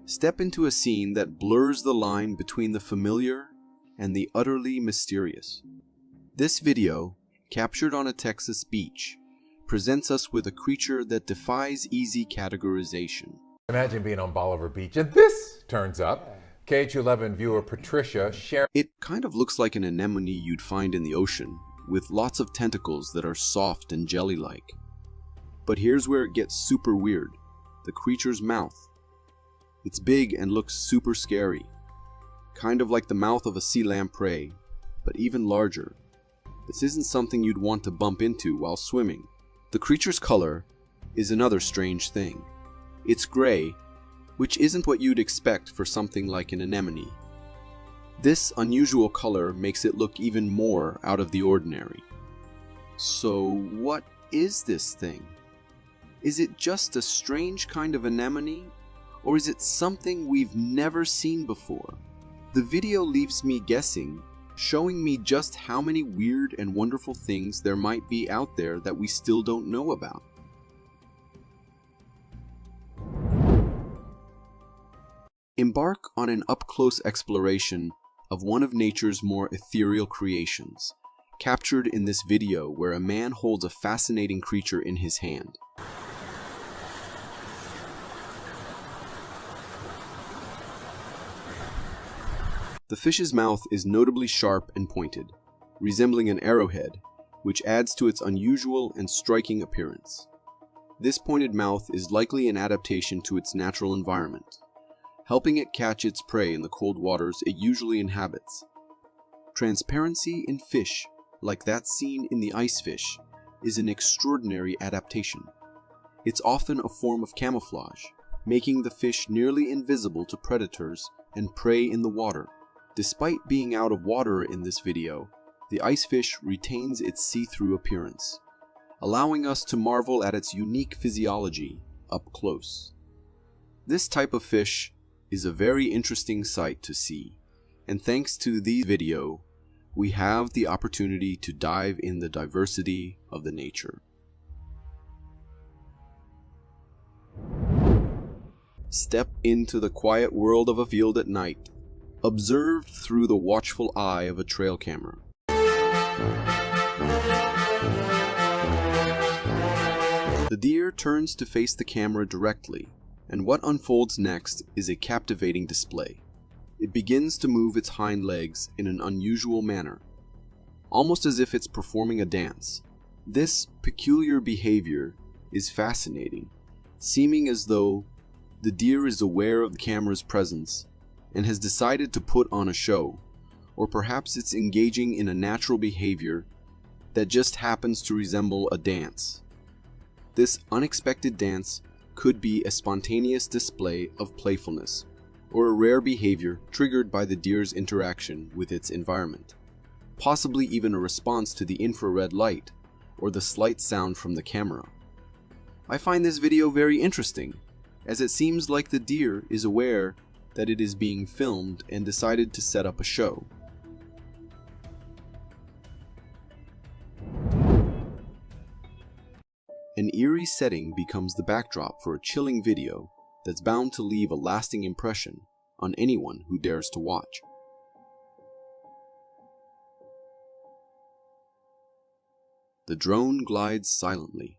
Step into a scene that blurs the line between the familiar and the utterly mysterious. This video, captured on a Texas beach, presents us with a creature that defies easy categorization. Imagine being on Bolivar Beach and this turns up. KH11 viewer Patricia shared. It kind of looks like an anemone you'd find in the ocean, with lots of tentacles that are soft and jelly-like. But here's where it gets super weird. The creature's mouth. It's big and looks super scary. Kind of like the mouth of a sea lamprey, but even larger. This isn't something you'd want to bump into while swimming. The creature's color is another strange thing. It's gray, which isn't what you'd expect for something like an anemone. This unusual color makes it look even more out of the ordinary. So what is this thing? Is it just a strange kind of anemone, or is it something we've never seen before? The video leaves me guessing, showing me just how many weird and wonderful things there might be out there that we still don't know about. Embark on an up-close exploration of one of nature's more ethereal creations, captured in this video where a man holds a fascinating creature in his hand. The fish's mouth is notably sharp and pointed, resembling an arrowhead, which adds to its unusual and striking appearance. This pointed mouth is likely an adaptation to its natural environment, helping it catch its prey in the cold waters it usually inhabits. Transparency in fish, like that seen in the ice fish, is an extraordinary adaptation. It's often a form of camouflage, making the fish nearly invisible to predators and prey in the water. Despite being out of water in this video, the ice fish retains its see-through appearance, allowing us to marvel at its unique physiology up close. This type of fish is a very interesting sight to see, and thanks to this video, we have the opportunity to dive in the diversity of the nature. Step into the quiet world of a field at night, observed through the watchful eye of a trail camera. The deer turns to face the camera directly, and what unfolds next is a captivating display. It begins to move its hind legs in an unusual manner, almost as if it's performing a dance. This peculiar behavior is fascinating, seeming as though the deer is aware of the camera's presence and has decided to put on a show, or perhaps it's engaging in a natural behavior that just happens to resemble a dance. This unexpected dance could be a spontaneous display of playfulness, or a rare behavior triggered by the deer's interaction with its environment, possibly even a response to the infrared light or the slight sound from the camera. I find this video very interesting, as it seems like the deer is aware that it is being filmed and decided to set up a show. An eerie setting becomes the backdrop for a chilling video that's bound to leave a lasting impression on anyone who dares to watch. The drone glides silently,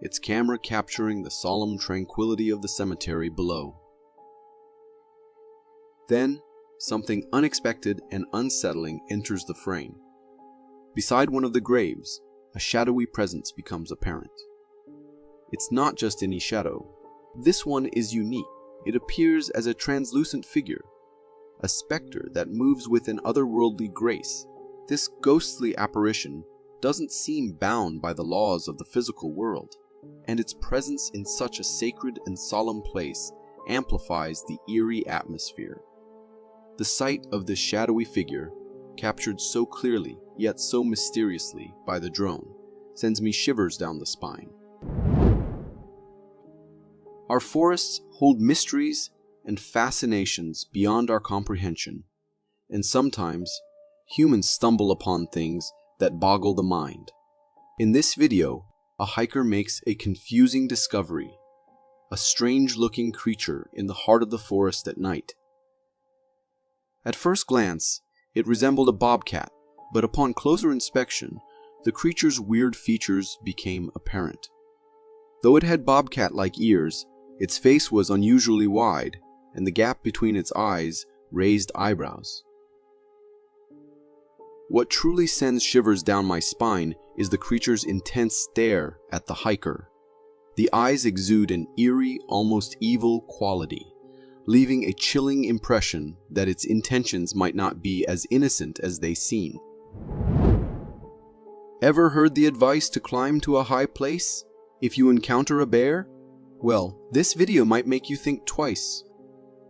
its camera capturing the solemn tranquility of the cemetery below. Then, something unexpected and unsettling enters the frame. Beside one of the graves, a shadowy presence becomes apparent. It's not just any shadow. This one is unique. It appears as a translucent figure, a specter that moves with an otherworldly grace. This ghostly apparition doesn't seem bound by the laws of the physical world, and its presence in such a sacred and solemn place amplifies the eerie atmosphere. The sight of this shadowy figure, captured so clearly yet so mysteriously by the drone, sends me shivers down the spine. Our forests hold mysteries and fascinations beyond our comprehension, and sometimes humans stumble upon things that boggle the mind. In this video, a hiker makes a confusing discovery, a strange-looking creature in the heart of the forest at night. At first glance, it resembled a bobcat, but upon closer inspection, the creature's weird features became apparent. Though it had bobcat-like ears, its face was unusually wide, and the gap between its eyes raised eyebrows. What truly sends shivers down my spine is the creature's intense stare at the hiker. The eyes exude an eerie, almost evil quality, leaving a chilling impression that its intentions might not be as innocent as they seem. Ever heard the advice to climb to a high place if you encounter a bear? Well, this video might make you think twice.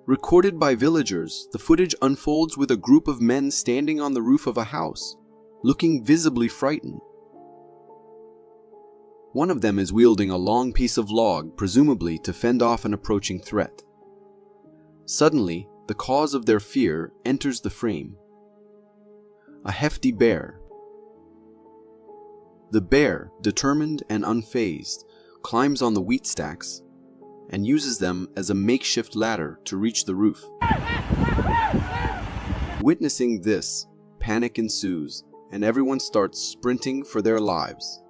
Recorded by villagers, the footage unfolds with a group of men standing on the roof of a house, looking visibly frightened. One of them is wielding a long piece of log, presumably to fend off an approaching threat. Suddenly, the cause of their fear enters the frame. A hefty bear. The bear, determined and unfazed, climbs on the wheat stacks and uses them as a makeshift ladder to reach the roof. Witnessing this, panic ensues, and everyone starts sprinting for their lives.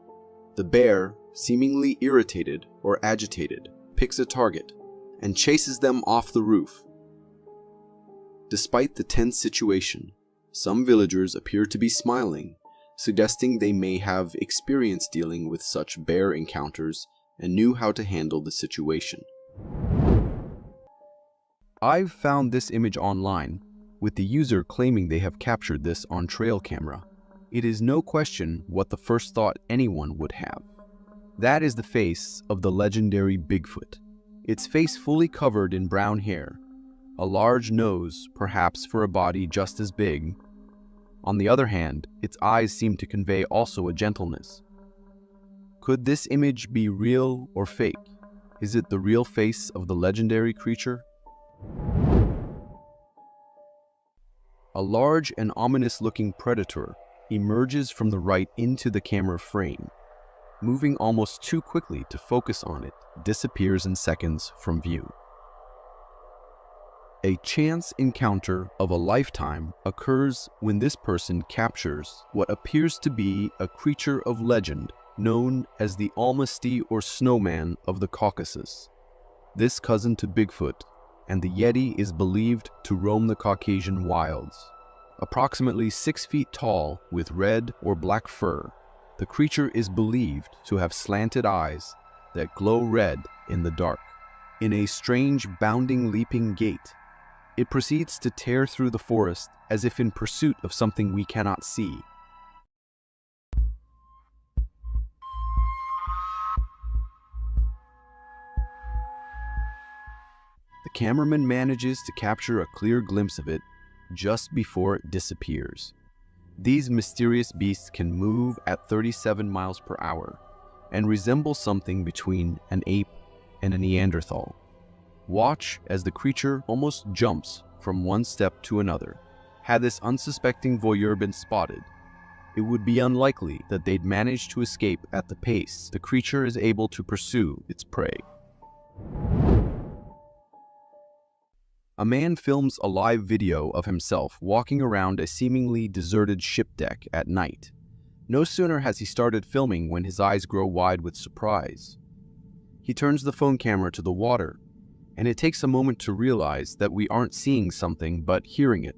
The bear, seemingly irritated or agitated, picks a target and chases them off the roof. Despite the tense situation, some villagers appear to be smiling, suggesting they may have experience dealing with such bear encounters and knew how to handle the situation. I've found this image online, with the user claiming they have captured this on trail camera. It is no question what the first thought anyone would have. That is the face of the legendary Bigfoot. Its face fully covered in brown hair, a large nose, perhaps for a body just as big. On the other hand, its eyes seem to convey also a gentleness. Could this image be real or fake? Is it the real face of the legendary creature? A large and ominous-looking predator emerges from the right into the camera frame. Moving almost too quickly to focus on it, disappears in seconds from view. A chance encounter of a lifetime occurs when this person captures what appears to be a creature of legend known as the Almasty or snowman of the Caucasus. This cousin to Bigfoot and the Yeti is believed to roam the Caucasian wilds. Approximately 6 feet tall with red or black fur, the creature is believed to have slanted eyes that glow red in the dark. In a strange bounding leaping gait, It proceeds to tear through the forest as if in pursuit of something we cannot see. The cameraman manages to capture a clear glimpse of it just before it disappears. These mysterious beasts can move at 37 miles per hour and resemble something between an ape and a Neanderthal. Watch as the creature almost jumps from one step to another. Had this unsuspecting voyeur been spotted, it would be unlikely that they'd manage to escape at the pace the creature is able to pursue its prey. A man films a live video of himself walking around a seemingly deserted ship deck at night. No sooner has he started filming when his eyes grow wide with surprise. He turns the phone camera to the water, and it takes a moment to realize that we aren't seeing something but hearing it.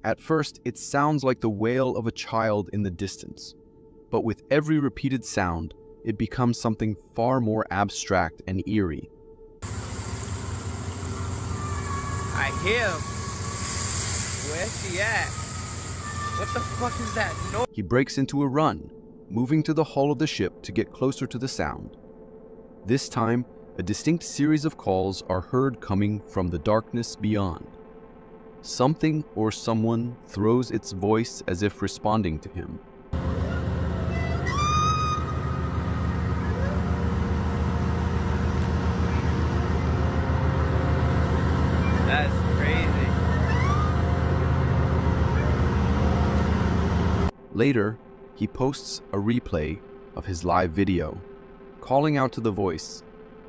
At first, it sounds like the wail of a child in the distance, but with every repeated sound, it becomes something far more abstract and eerie. I hear him. Where's he at? What the fuck is that noise? He breaks into a run, moving to the hull of the ship to get closer to the sound. This time, a distinct series of calls are heard coming from the darkness beyond. Something or someone throws its voice as if responding to him. That's crazy. Later, he posts a replay of his live video, calling out to the voice.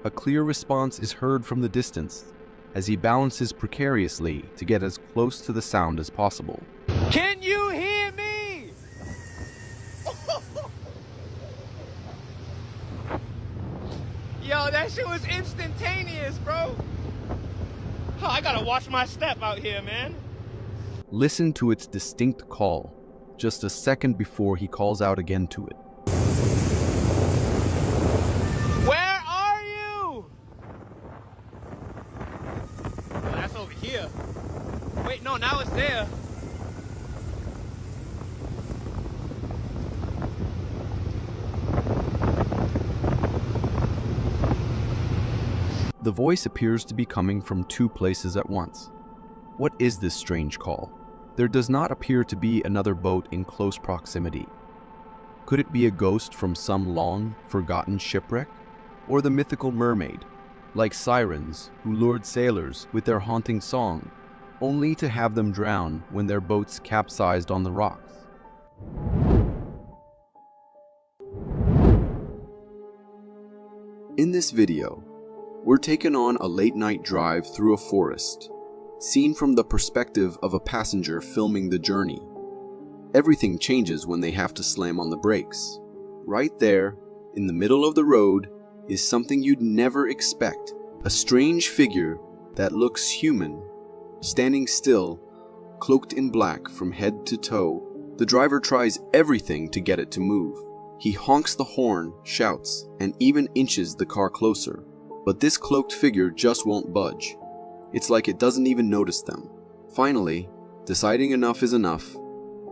A clear response is heard from the distance as he balances precariously to get as close to the sound as possible. Can you hear me? Yo, that shit was instantaneous, bro. Oh, I gotta watch my step out here, man. Listen to its distinct call, just a second before he calls out again to it. Where are you? Oh, that's over here. Wait, no, now it's there. The voice appears to be coming from two places at once. What is this strange call? There does not appear to be another boat in close proximity. Could it be a ghost from some long, forgotten shipwreck? Or the mythical mermaid, like sirens who lured sailors with their haunting song, only to have them drown when their boats capsized on the rocks? In this video, we're taken on a late-night drive through a forest, seen from the perspective of a passenger filming the journey. Everything changes when they have to slam on the brakes. Right there, in the middle of the road, is something you'd never expect. A strange figure that looks human, standing still, cloaked in black from head to toe. The driver tries everything to get it to move. He honks the horn, shouts, and even inches the car closer. But this cloaked figure just won't budge. It's like it doesn't even notice them. Finally, deciding enough is enough,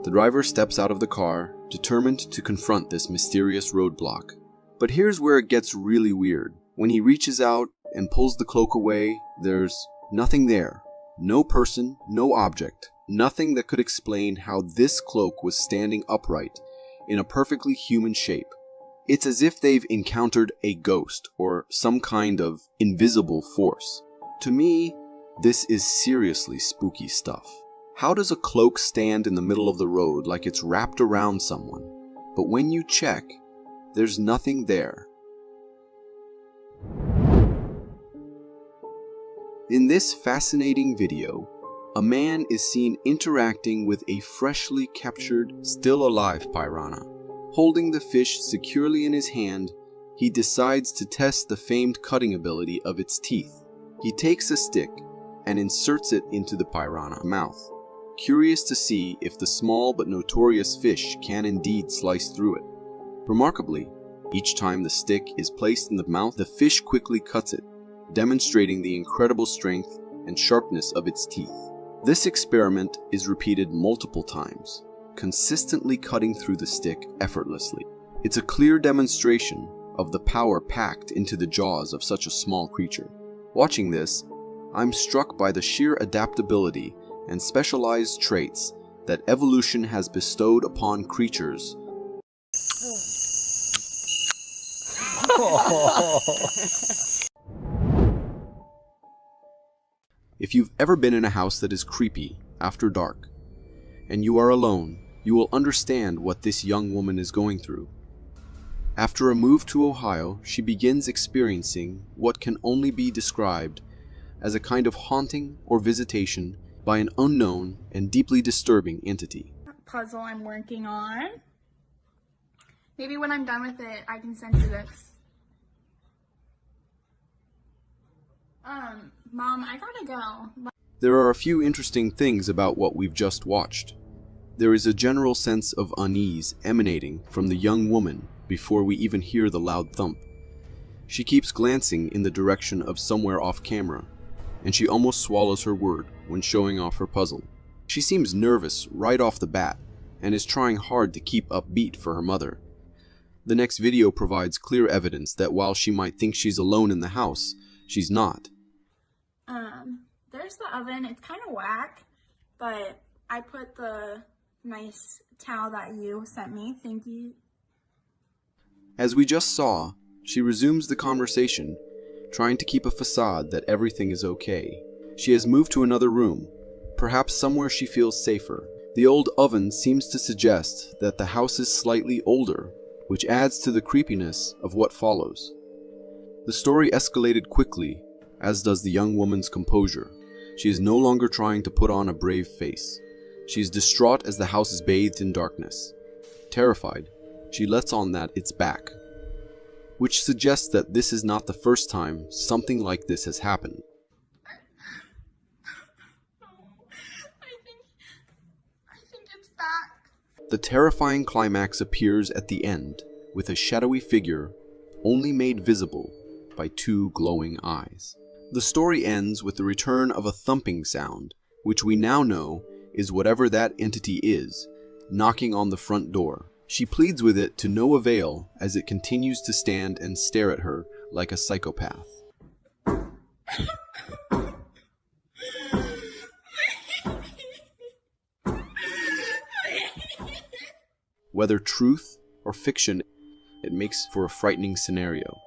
the driver steps out of the car, determined to confront this mysterious roadblock. But here's where it gets really weird. When he reaches out and pulls the cloak away, there's nothing there. No person, no object, nothing that could explain how this cloak was standing upright in a perfectly human shape. It's as if they've encountered a ghost or some kind of invisible force. To me, this is seriously spooky stuff. How does a cloak stand in the middle of the road like it's wrapped around someone? But when you check, there's nothing there. In this fascinating video, a man is seen interacting with a freshly captured, still alive piranha. Holding the fish securely in his hand, he decides to test the famed cutting ability of its teeth. He takes a stick and inserts it into the piranha's mouth, curious to see if the small but notorious fish can indeed slice through it. Remarkably, each time the stick is placed in the mouth, the fish quickly cuts it, demonstrating the incredible strength and sharpness of its teeth. This experiment is repeated multiple times, consistently cutting through the stick effortlessly. It's a clear demonstration of the power packed into the jaws of such a small creature. Watching this, I'm struck by the sheer adaptability and specialized traits that evolution has bestowed upon creatures. If you've ever been in a house that is creepy after dark, and you are alone, you will understand what this young woman is going through. After a move to Ohio, she begins experiencing what can only be described as a kind of haunting or visitation by an unknown and deeply disturbing entity. Puzzle I'm working on. Maybe when I'm done with it, I can send you this. Mom, I gotta go. There are a few interesting things about what we've just watched. There is a general sense of unease emanating from the young woman before we even hear the loud thump. She keeps glancing in the direction of somewhere off camera, and she almost swallows her word when showing off her puzzle. She seems nervous right off the bat and is trying hard to keep upbeat for her mother. The next video provides clear evidence that while she might think she's alone in the house, she's not. There's the oven. It's kind of whack, but I put the nice towel that you sent me. Thank you. As we just saw, she resumes the conversation, trying to keep a facade that everything is okay. She has moved to another room, perhaps somewhere she feels safer. The old oven seems to suggest that the house is slightly older, which adds to the creepiness of what follows. The story escalated quickly, as does the young woman's composure. She is no longer trying to put on a brave face. She is distraught as the house is bathed in darkness. Terrified, she lets on that it's back, which suggests that this is not the first time something like this has happened. I think it's back. The terrifying climax appears at the end, with a shadowy figure only made visible by two glowing eyes. The story ends with the return of a thumping sound, which we now know is whatever that entity is, knocking on the front door. She pleads with it to no avail as it continues to stand and stare at her like a psychopath. Whether truth or fiction, it makes for a frightening scenario.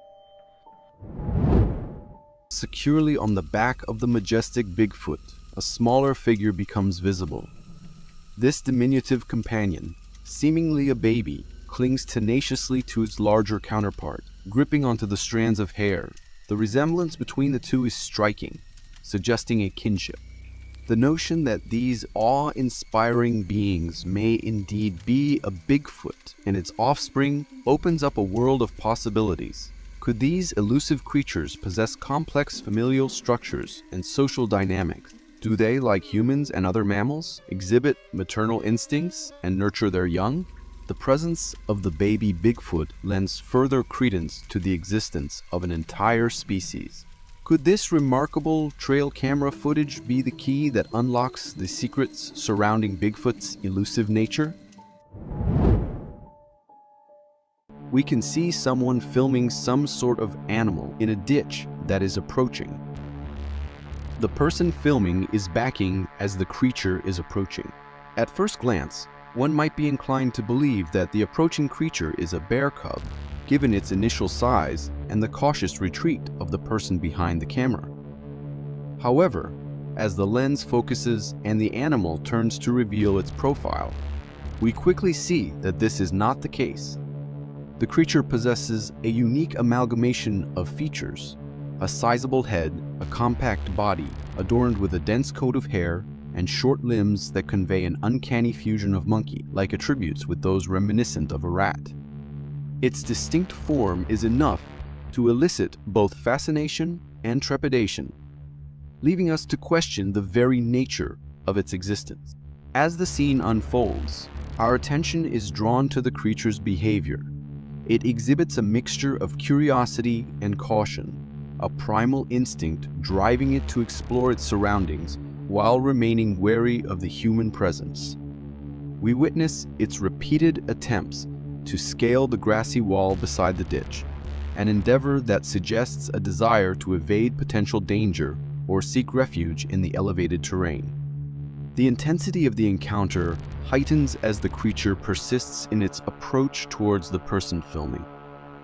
Securely on the back of the majestic Bigfoot, a smaller figure becomes visible. This diminutive companion, seemingly a baby, clings tenaciously to its larger counterpart, gripping onto the strands of hair. The resemblance between the two is striking, suggesting a kinship. The notion that these awe-inspiring beings may indeed be a Bigfoot and its offspring opens up a world of possibilities. Could these elusive creatures possess complex familial structures and social dynamics? Do they, like humans and other mammals, exhibit maternal instincts and nurture their young? The presence of the baby Bigfoot lends further credence to the existence of an entire species. Could this remarkable trail camera footage be the key that unlocks the secrets surrounding Bigfoot's elusive nature? We can see someone filming some sort of animal in a ditch that is approaching. The person filming is backing as the creature is approaching. At first glance, one might be inclined to believe that the approaching creature is a bear cub, given its initial size and the cautious retreat of the person behind the camera. However, as the lens focuses and the animal turns to reveal its profile, we quickly see that this is not the case. The creature possesses a unique amalgamation of features: a sizable head, a compact body adorned with a dense coat of hair, and short limbs that convey an uncanny fusion of monkey-like attributes with those reminiscent of a rat. Its distinct form is enough to elicit both fascination and trepidation, leaving us to question the very nature of its existence. As the scene unfolds, our attention is drawn to the creature's behavior. It exhibits a mixture of curiosity and caution, a primal instinct driving it to explore its surroundings while remaining wary of the human presence. We witness its repeated attempts to scale the grassy wall beside the ditch, an endeavor that suggests a desire to evade potential danger or seek refuge in the elevated terrain. The intensity of the encounter heightens as the creature persists in its approach towards the person filming.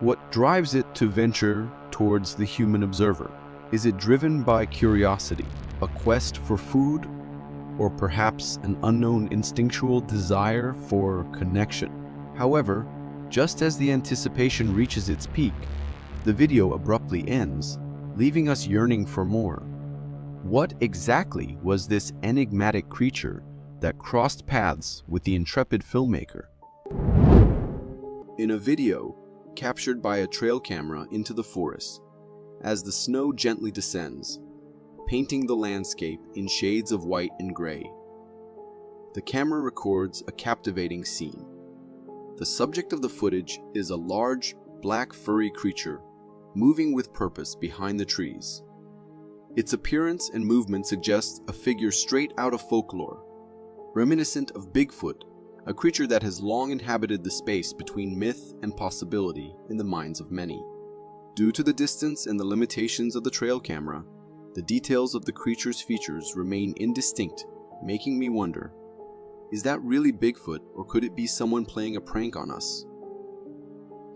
What drives it to venture towards the human observer? Is it driven by curiosity, a quest for food, or perhaps an unknown instinctual desire for connection? However, just as the anticipation reaches its peak, the video abruptly ends, leaving us yearning for more. What exactly was this enigmatic creature that crossed paths with the intrepid filmmaker? In a video captured by a trail camera into the forest, as the snow gently descends, painting the landscape in shades of white and gray, the camera records a captivating scene. The subject of the footage is a large, black furry creature moving with purpose behind the trees. Its appearance and movement suggest a figure straight out of folklore, reminiscent of Bigfoot, a creature that has long inhabited the space between myth and possibility in the minds of many. Due to the distance and the limitations of the trail camera, the details of the creature's features remain indistinct, making me wonder, is that really Bigfoot, or could it be someone playing a prank on us?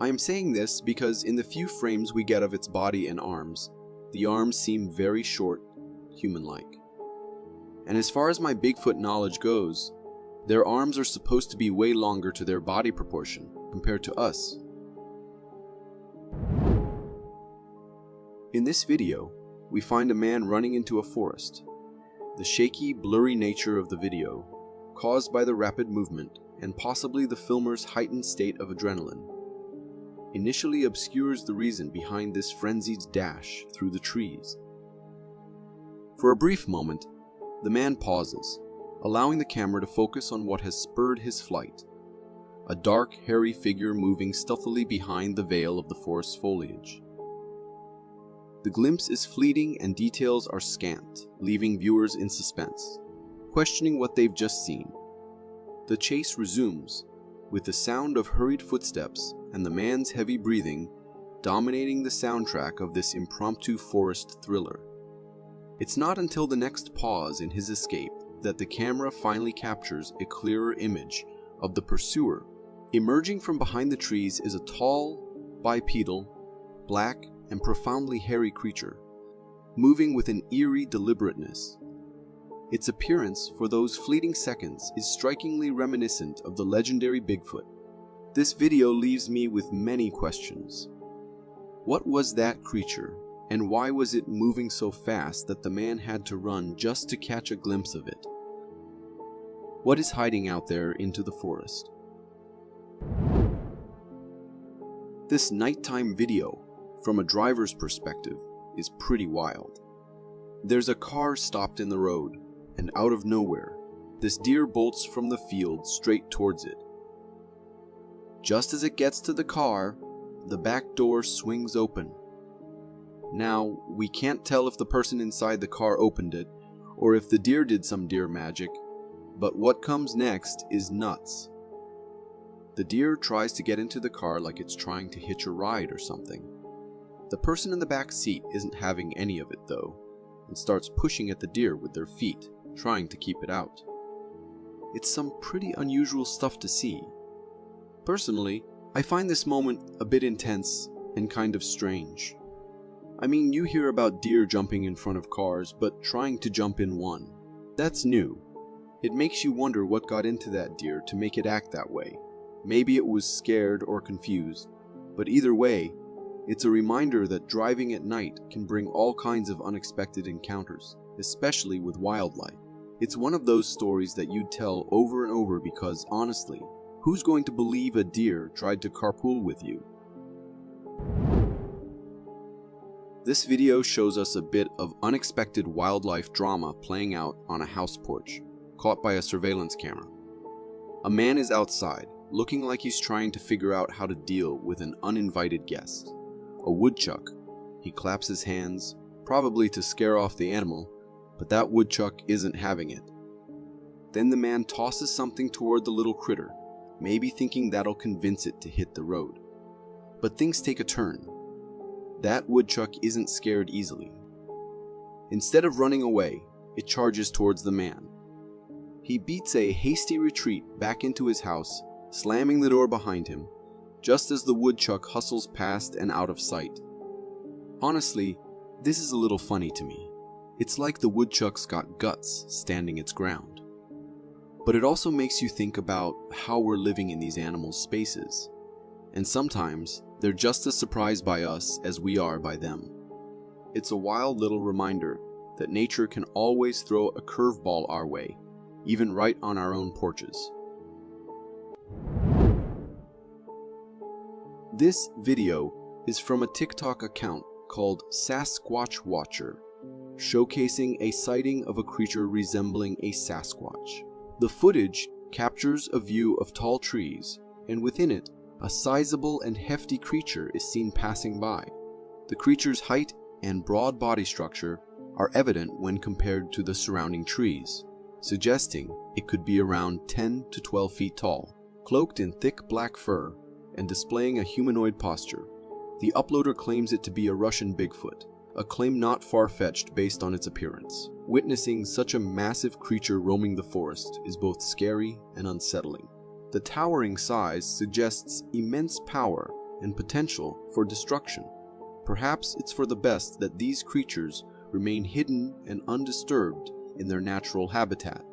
I am saying this because in the few frames we get of its body and arms, the arms seem very short, human-like. And as far as my Bigfoot knowledge goes, their arms are supposed to be way longer to their body proportion compared to us. In this video, we find a man running into a forest. The shaky, blurry nature of the video, caused by the rapid movement and possibly the filmer's heightened state of adrenaline, initially obscures the reason behind this frenzied dash through the trees. For a brief moment, the man pauses, allowing the camera to focus on what has spurred his flight, a dark, hairy figure moving stealthily behind the veil of the forest's foliage. The glimpse is fleeting and details are scant, leaving viewers in suspense, questioning what they've just seen. The chase resumes, with the sound of hurried footsteps and the man's heavy breathing dominating the soundtrack of this impromptu forest thriller. It's not until the next pause in his escape that the camera finally captures a clearer image of the pursuer. Emerging from behind the trees is a tall, bipedal, black, and profoundly hairy creature, moving with an eerie deliberateness. Its appearance for those fleeting seconds is strikingly reminiscent of the legendary Bigfoot. This video leaves me with many questions. What was that creature, and why was it moving so fast that the man had to run just to catch a glimpse of it? What is hiding out there into the forest? This nighttime video, from a driver's perspective, is pretty wild. There's a car stopped in the road, and out of nowhere, this deer bolts from the field straight towards it. Just as it gets to the car, the back door swings open. Now, we can't tell if the person inside the car opened it, or if the deer did some deer magic, but what comes next is nuts. The deer tries to get into the car like it's trying to hitch a ride or something. The person in the back seat isn't having any of it though, and starts pushing at the deer with their feet, trying to keep it out. It's some pretty unusual stuff to see. Personally, I find this moment a bit intense and kind of strange. I mean, you hear about deer jumping in front of cars, but trying to jump in one. That's new. It makes you wonder what got into that deer to make it act that way. Maybe it was scared or confused, but either way, it's a reminder that driving at night can bring all kinds of unexpected encounters, especially with wildlife. It's one of those stories that you'd tell over and over because, honestly, who's going to believe a deer tried to carpool with you? This video shows us a bit of unexpected wildlife drama playing out on a house porch, caught by a surveillance camera. A man is outside, looking like he's trying to figure out how to deal with an uninvited guest. A woodchuck. He claps his hands, probably to scare off the animal, but that woodchuck isn't having it. Then the man tosses something toward the little critter, maybe thinking that'll convince it to hit the road. But things take a turn. That woodchuck isn't scared easily. Instead of running away, it charges towards the man. He beats a hasty retreat back into his house, slamming the door behind him, just as the woodchuck hustles past and out of sight. Honestly, this is a little funny to me. It's like the woodchuck's got guts standing its ground. But it also makes you think about how we're living in these animals' spaces. And sometimes, they're just as surprised by us as we are by them. It's a wild little reminder that nature can always throw a curveball our way, even right on our own porches. This video is from a TikTok account called Sasquatch Watcher, showcasing a sighting of a creature resembling a Sasquatch. The footage captures a view of tall trees, and within it, a sizable and hefty creature is seen passing by. The creature's height and broad body structure are evident when compared to the surrounding trees, suggesting it could be around 10 to 12 feet tall. Cloaked in thick black fur and displaying a humanoid posture, the uploader claims it to be a Russian Bigfoot, a claim not far-fetched based on its appearance. Witnessing such a massive creature roaming the forest is both scary and unsettling. The towering size suggests immense power and potential for destruction. Perhaps it's for the best that these creatures remain hidden and undisturbed in their natural habitat.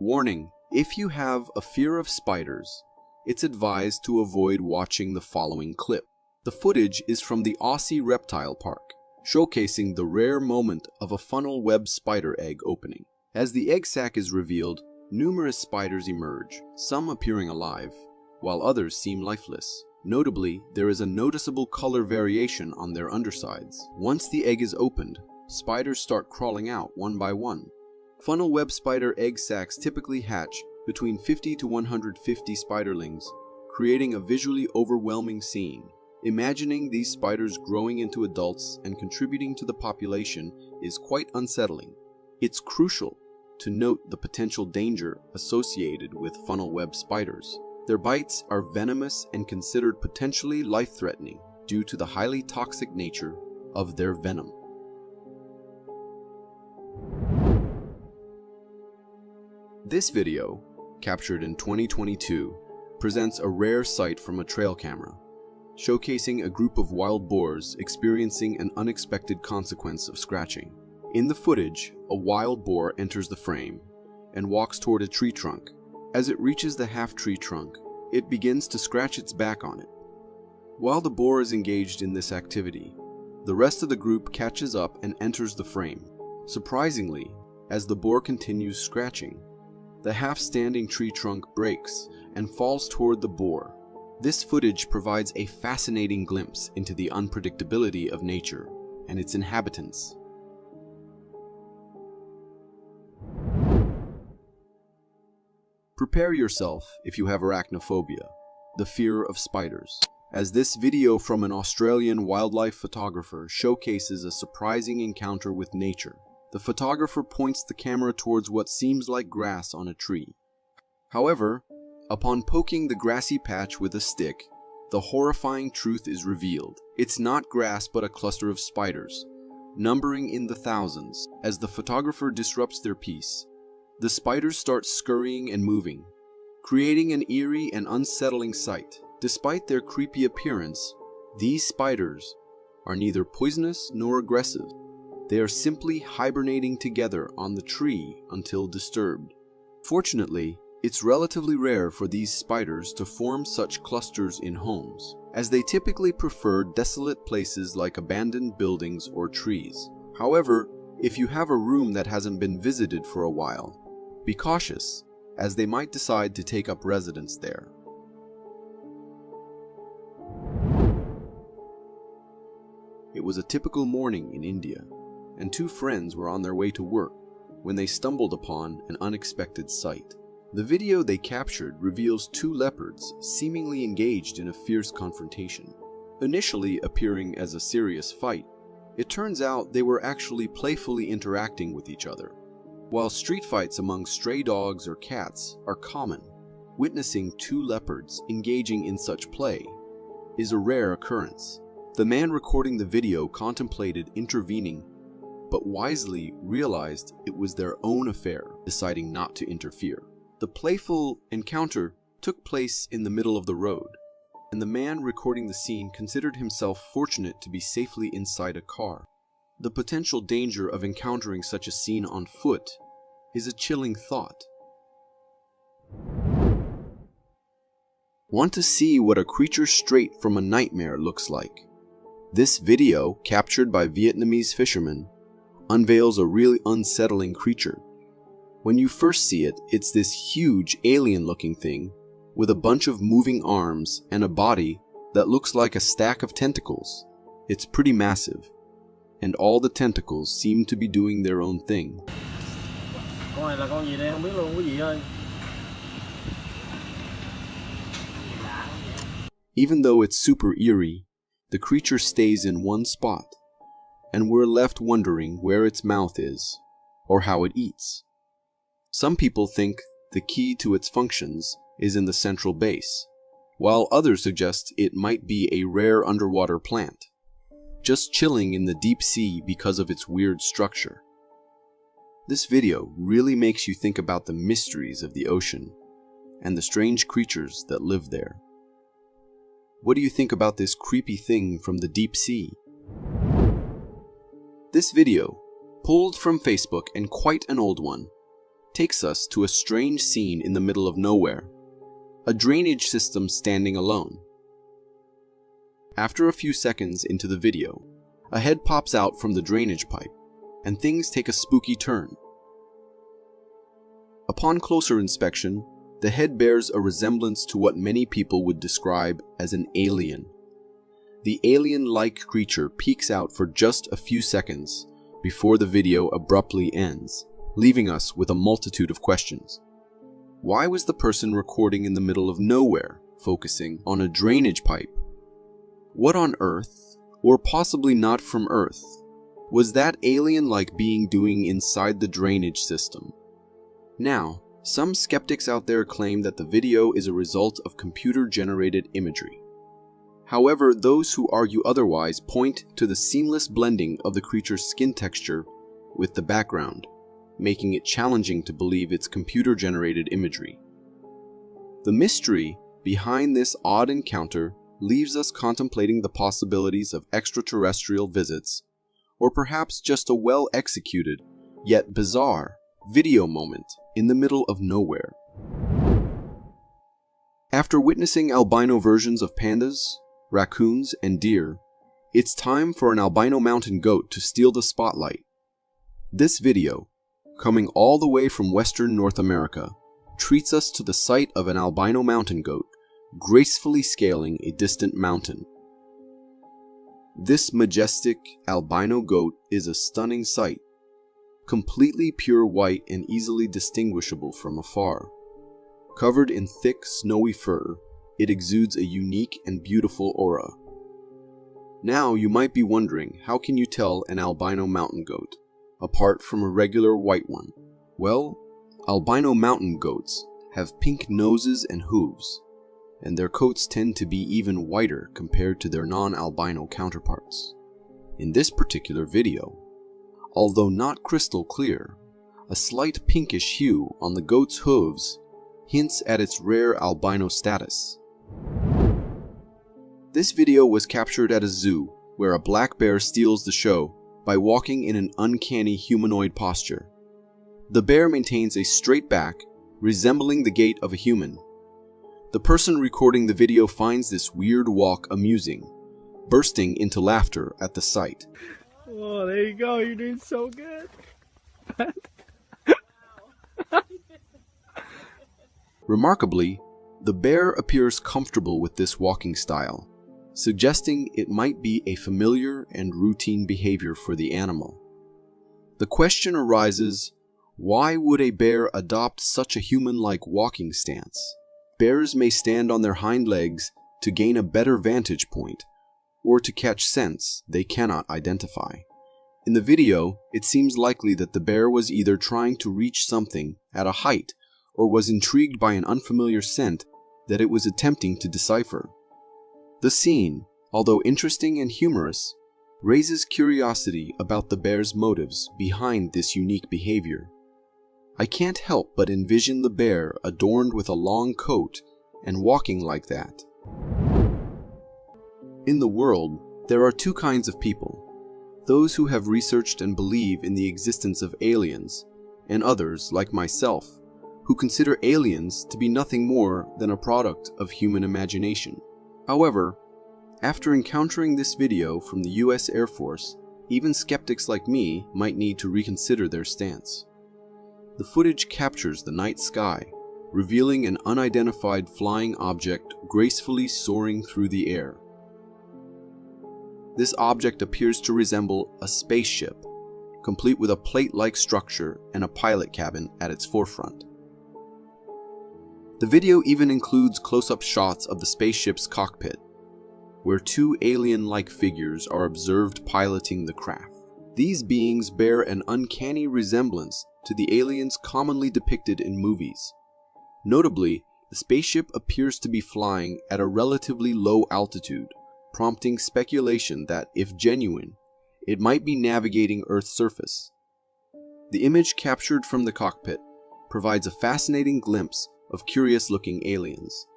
Warning: if you have a fear of spiders, it's advised to avoid watching the following clip. The footage is from the Aussie Reptile Park, showcasing the rare moment of a funnel web spider egg opening. As the egg sac is revealed, numerous spiders emerge, some appearing alive, while others seem lifeless. Notably, there is a noticeable color variation on their undersides. Once the egg is opened, spiders start crawling out one by one. Funnel web spider egg sacs typically hatch between 50 to 150 spiderlings, creating a visually overwhelming scene. Imagining these spiders growing into adults and contributing to the population is quite unsettling. It's crucial to note the potential danger associated with funnel web spiders. Their bites are venomous and considered potentially life-threatening due to the highly toxic nature of their venom. This video, captured in 2022, presents a rare sight from a trail camera, showcasing a group of wild boars experiencing an unexpected consequence of scratching. In the footage, a wild boar enters the frame and walks toward a tree trunk. As it reaches the half-tree trunk, it begins to scratch its back on it. While the boar is engaged in this activity, the rest of the group catches up and enters the frame. Surprisingly, as the boar continues scratching, the half-standing tree trunk breaks and falls toward the boar. This footage provides a fascinating glimpse into the unpredictability of nature and its inhabitants. Prepare yourself if you have arachnophobia, the fear of spiders, as this video from an Australian wildlife photographer showcases a surprising encounter with nature. The photographer points the camera towards what seems like grass on a tree. However, upon poking the grassy patch with a stick, the horrifying truth is revealed. It's not grass but a cluster of spiders, numbering in the thousands. As the photographer disrupts their piece, the spiders start scurrying and moving, creating an eerie and unsettling sight. Despite their creepy appearance, these spiders are neither poisonous nor aggressive. They are simply hibernating together on the tree until disturbed. Fortunately, it's relatively rare for these spiders to form such clusters in homes, as they typically prefer desolate places like abandoned buildings or trees. However, if you have a room that hasn't been visited for a while, be cautious, as they might decide to take up residence there. It was a typical morning in India, and two friends were on their way to work when they stumbled upon an unexpected sight. The video they captured reveals two leopards seemingly engaged in a fierce confrontation. Initially appearing as a serious fight, it turns out they were actually playfully interacting with each other. While street fights among stray dogs or cats are common, witnessing two leopards engaging in such play is a rare occurrence. The man recording the video contemplated intervening, but wisely realized it was their own affair, deciding not to interfere. The playful encounter took place in the middle of the road, and the man recording the scene considered himself fortunate to be safely inside a car. The potential danger of encountering such a scene on foot is a chilling thought. Want to see what a creature straight from a nightmare looks like? This video, captured by Vietnamese fishermen, unveils a really unsettling creature. When you first see it, it's this huge alien-looking thing with a bunch of moving arms and a body that looks like a stack of tentacles. It's pretty massive, and all the tentacles seem to be doing their own thing. Even though it's super eerie, the creature stays in one spot, and we're left wondering where its mouth is, or how it eats. Some people think the key to its functions is in the central base, while others suggest it might be a rare underwater plant, just chilling in the deep sea because of its weird structure. This video really makes you think about the mysteries of the ocean and the strange creatures that live there. What do you think about this creepy thing from the deep sea? This video, pulled from Facebook and quite an old one, takes us to a strange scene in the middle of nowhere, a drainage system standing alone. After a few seconds into the video, a head pops out from the drainage pipe, and things take a spooky turn. Upon closer inspection, the head bears a resemblance to what many people would describe as an alien. The alien-like creature peeks out for just a few seconds before the video abruptly ends, leaving us with a multitude of questions. Why was the person recording in the middle of nowhere, focusing on a drainage pipe? What on earth, or possibly not from Earth, was that alien-like being doing inside the drainage system? Now, some skeptics out there claim that the video is a result of computer-generated imagery. However, those who argue otherwise point to the seamless blending of the creature's skin texture with the background, making it challenging to believe it's computer-generated imagery. The mystery behind this odd encounter leaves us contemplating the possibilities of extraterrestrial visits, or perhaps just a well-executed, yet bizarre, video moment in the middle of nowhere. After witnessing albino versions of pandas, raccoons, and deer, it's time for an albino mountain goat to steal the spotlight. This video, coming all the way from Western North America, treats us to the sight of an albino mountain goat gracefully scaling a distant mountain. This majestic albino goat is a stunning sight. Completely pure white and easily distinguishable from afar. Covered in thick, snowy fur, it exudes a unique and beautiful aura. Now you might be wondering, how can you tell an albino mountain goat apart from a regular white one? Well, albino mountain goats have pink noses and hooves, and their coats tend to be even whiter compared to their non-albino counterparts. In this particular video, although not crystal clear, a slight pinkish hue on the goat's hooves hints at its rare albino status. This video was captured at a zoo where a black bear steals the show by walking in an uncanny humanoid posture. The bear maintains a straight back, resembling the gait of a human. The person recording the video finds this weird walk amusing, bursting into laughter at the sight. Oh, there you go. You're doing so good. Remarkably, the bear appears comfortable with this walking style, suggesting it might be a familiar and routine behavior for the animal. The question arises, why would a bear adopt such a human-like walking stance? Bears may stand on their hind legs to gain a better vantage point, or to catch scents they cannot identify. In the video, it seems likely that the bear was either trying to reach something at a height or was intrigued by an unfamiliar scent that it was attempting to decipher. The scene, although interesting and humorous, raises curiosity about the bear's motives behind this unique behavior. I can't help but envision the bear adorned with a long coat and walking like that. In the world, there are two kinds of people: those who have researched and believe in the existence of aliens, and others, like myself, who consider aliens to be nothing more than a product of human imagination. However, after encountering this video from the US Air Force, even skeptics like me might need to reconsider their stance. The footage captures the night sky, revealing an unidentified flying object gracefully soaring through the air. This object appears to resemble a spaceship, complete with a plate-like structure and a pilot cabin at its forefront. The video even includes close-up shots of the spaceship's cockpit, where two alien-like figures are observed piloting the craft. These beings bear an uncanny resemblance to the aliens commonly depicted in movies. Notably, the spaceship appears to be flying at a relatively low altitude, prompting speculation that, if genuine, it might be navigating Earth's surface. The image captured from the cockpit provides a fascinating glimpse of curious-looking aliens.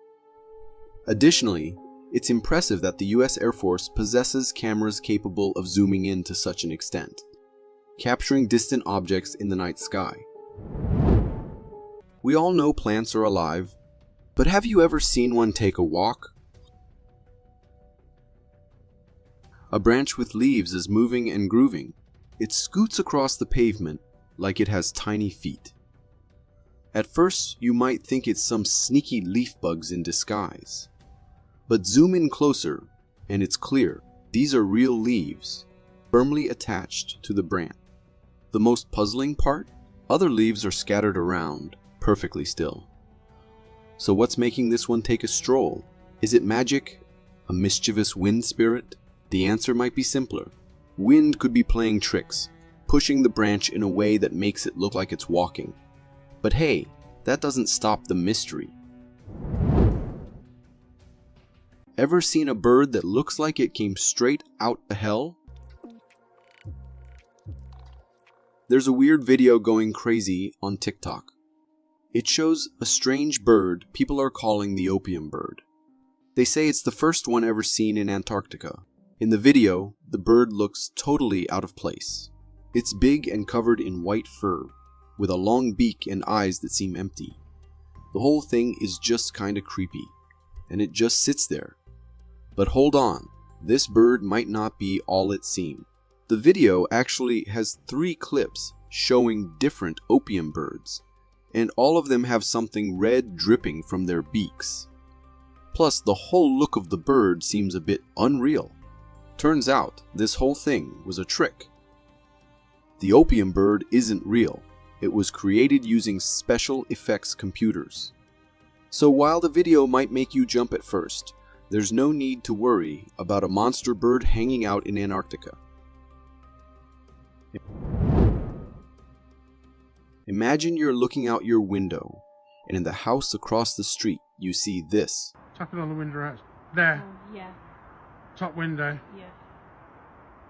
Additionally, it's impressive that the US Air Force possesses cameras capable of zooming in to such an extent, capturing distant objects in the night sky. We all know plants are alive, but have you ever seen one take a walk? A branch with leaves is moving and grooving. It scoots across the pavement like it has tiny feet. At first, you might think it's some sneaky leaf bugs in disguise. But zoom in closer, and it's clear. These are real leaves, firmly attached to the branch. The most puzzling part? Other leaves are scattered around, perfectly still. So what's making this one take a stroll? Is it magic? A mischievous wind spirit? The answer might be simpler. Wind could be playing tricks, pushing the branch in a way that makes it look like it's walking. But hey, that doesn't stop the mystery. Ever seen a bird that looks like it came straight out of hell? There's a weird video going crazy on TikTok. It shows a strange bird people are calling the opium bird. They say it's the first one ever seen in Antarctica. In the video, the bird looks totally out of place. It's big and covered in white fur, with a long beak and eyes that seem empty. The whole thing is just kinda creepy, and it just sits there. But hold on, this bird might not be all it seemed. The video actually has 3 clips showing different opium birds, and all of them have something red dripping from their beaks. Plus, the whole look of the bird seems a bit unreal. Turns out, this whole thing was a trick. The opium bird isn't real. It was created using special effects computers. So while the video might make you jump at first, there's no need to worry about a monster bird hanging out in Antarctica. Imagine you're looking out your window, and in the house across the street, you see this. Tap it on the window out. There. Yeah. Top window. Yeah.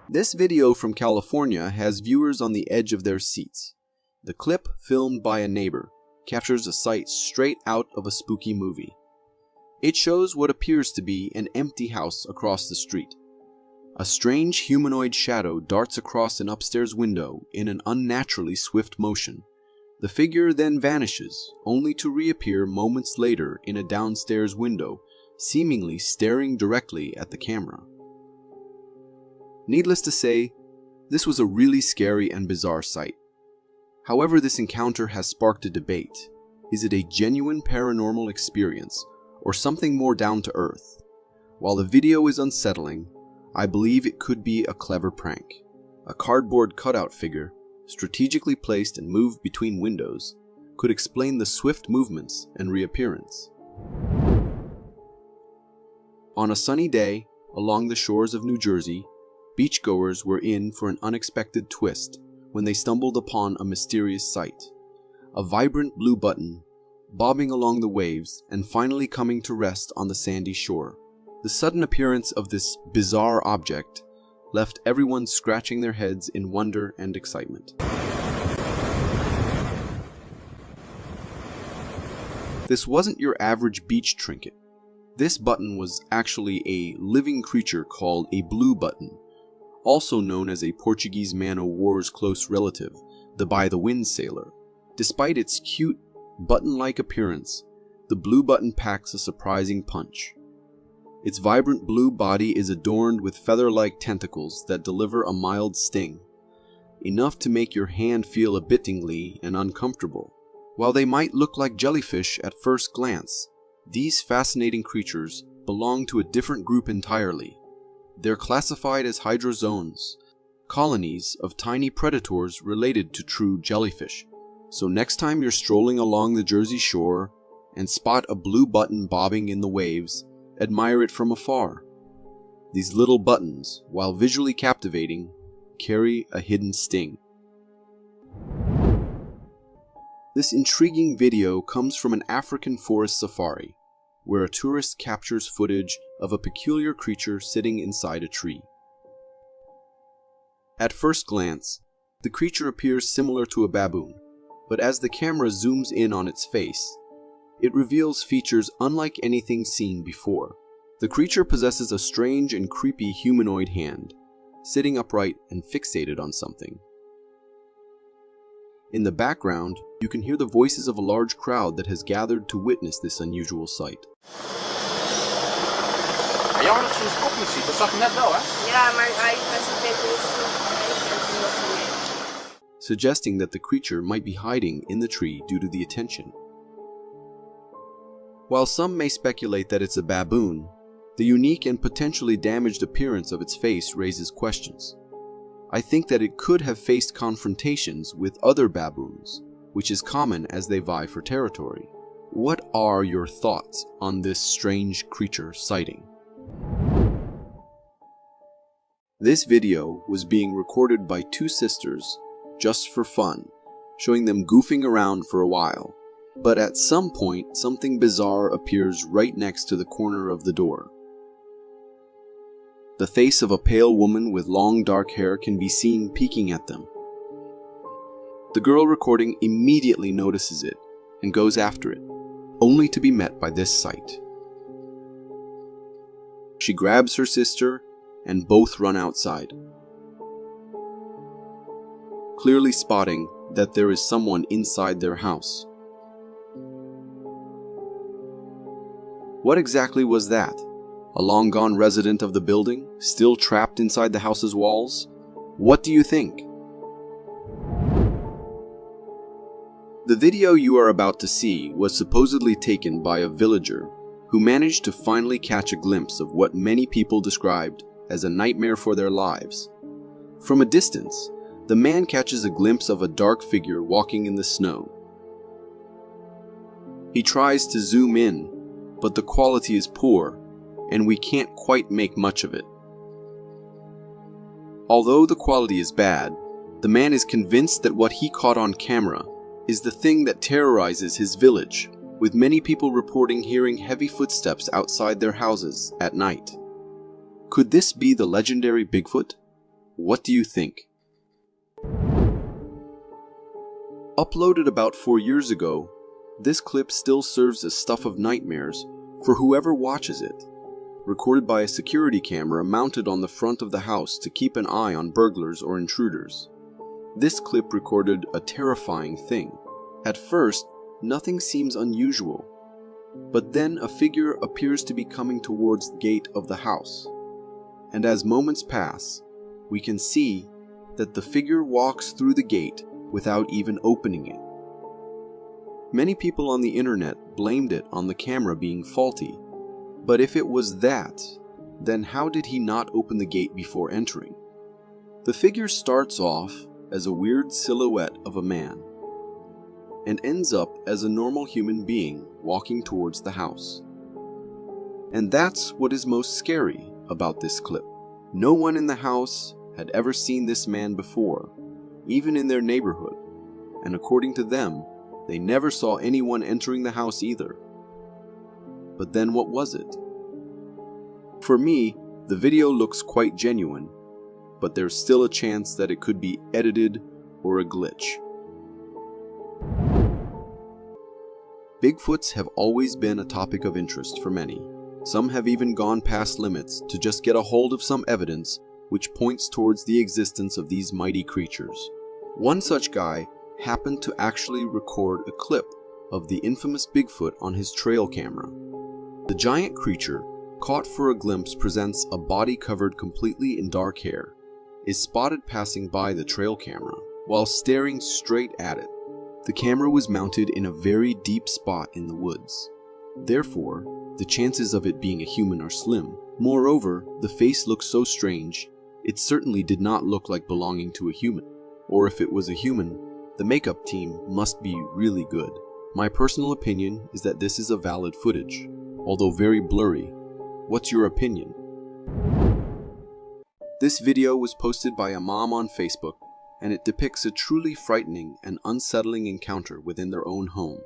This video from California has viewers on the edge of their seats. The clip, filmed by a neighbor, captures a sight straight out of a spooky movie. It shows what appears to be an empty house across the street. A strange humanoid shadow darts across an upstairs window in an unnaturally swift motion. The figure then vanishes, only to reappear moments later in a downstairs window, seemingly staring directly at the camera. Needless to say, this was a really scary and bizarre sight. However, this encounter has sparked a debate. Is it a genuine paranormal experience, or something more down to earth? While the video is unsettling, I believe it could be a clever prank. A cardboard cutout figure, strategically placed and moved between windows, could explain the swift movements and reappearance. On a sunny day, along the shores of New Jersey, beachgoers were in for an unexpected twist when they stumbled upon a mysterious sight. A vibrant blue button, bobbing along the waves and finally coming to rest on the sandy shore. The sudden appearance of this bizarre object left everyone scratching their heads in wonder and excitement. This wasn't your average beach trinket. This button was actually a living creature called a blue button, also known as a Portuguese man-o'-war's close relative, the by-the-wind sailor. Despite its cute, button-like appearance, the blue button packs a surprising punch. Its vibrant blue body is adorned with feather-like tentacles that deliver a mild sting, enough to make your hand feel a bit tingly and uncomfortable. While they might look like jellyfish at first glance, these fascinating creatures belong to a different group entirely. They're classified as hydrozoans, colonies of tiny predators related to true jellyfish. So next time you're strolling along the Jersey shore and spot a blue button bobbing in the waves, admire it from afar. These little buttons, while visually captivating, carry a hidden sting. This intriguing video comes from an African forest safari, where a tourist captures footage of a peculiar creature sitting inside a tree. At first glance, the creature appears similar to a baboon, but as the camera zooms in on its face, it reveals features unlike anything seen before. The creature possesses a strange and creepy humanoid hand, sitting upright and fixated on something. In the background, you can hear the voices of a large crowd that has gathered to witness this unusual sight. Ja, dat is een schokmuziek. Dat zag je net wel, hè? Ja, maar hij presenteert suggesting that the creature might be hiding in the tree due to the attention. While some may speculate that it's a baboon, the unique and potentially damaged appearance of its face raises questions. I think that it could have faced confrontations with other baboons, which is common as they vie for territory. What are your thoughts on this strange creature sighting? This video was being recorded by two sisters just for fun, showing them goofing around for a while. But at some point, something bizarre appears right next to the corner of the door. The face of a pale woman with long dark hair can be seen peeking at them. The girl recording immediately notices it and goes after it, only to be met by this sight. She grabs her sister and both run outside, clearly spotting that there is someone inside their house. What exactly was that? A long-gone resident of the building, still trapped inside the house's walls? What do you think? The video you are about to see was supposedly taken by a villager who managed to finally catch a glimpse of what many people described as a nightmare for their lives. From a distance, the man catches a glimpse of a dark figure walking in the snow. He tries to zoom in, but the quality is poor, and we can't quite make much of it. Although the quality is bad, the man is convinced that what he caught on camera is the thing that terrorizes his village, with many people reporting hearing heavy footsteps outside their houses at night. Could this be the legendary Bigfoot? What do you think? Uploaded about 4 years ago, this clip still serves as stuff of nightmares for whoever watches it. Recorded by a security camera mounted on the front of the house to keep an eye on burglars or intruders. This clip recorded a terrifying thing. At first, nothing seems unusual, but then a figure appears to be coming towards the gate of the house. And as moments pass, we can see that the figure walks through the gate without even opening it. Many people on the internet blamed it on the camera being faulty, but if it was that, then how did he not open the gate before entering? The figure starts off as a weird silhouette of a man, and ends up as a normal human being walking towards the house. And that's what is most scary about this clip. No one in the house had ever seen this man before, even in their neighborhood, and according to them, they never saw anyone entering the house either. But then what was it? For me, the video looks quite genuine, but there's still a chance that it could be edited or a glitch. Bigfoots have always been a topic of interest for many. Some have even gone past limits to just get a hold of some evidence which points towards the existence of these mighty creatures. One such guy happened to actually record a clip of the infamous Bigfoot on his trail camera. The giant creature, caught for a glimpse, presents a body covered completely in dark hair, is spotted passing by the trail camera while staring straight at it. The camera was mounted in a very deep spot in the woods. Therefore, the chances of it being a human are slim. Moreover, the face looks so strange, it certainly did not look like belonging to a human. Or if it was a human, the makeup team must be really good. My personal opinion is that this is a valid footage, although very blurry. What's your opinion? This video was posted by a mom on Facebook, and it depicts a truly frightening and unsettling encounter within their own home.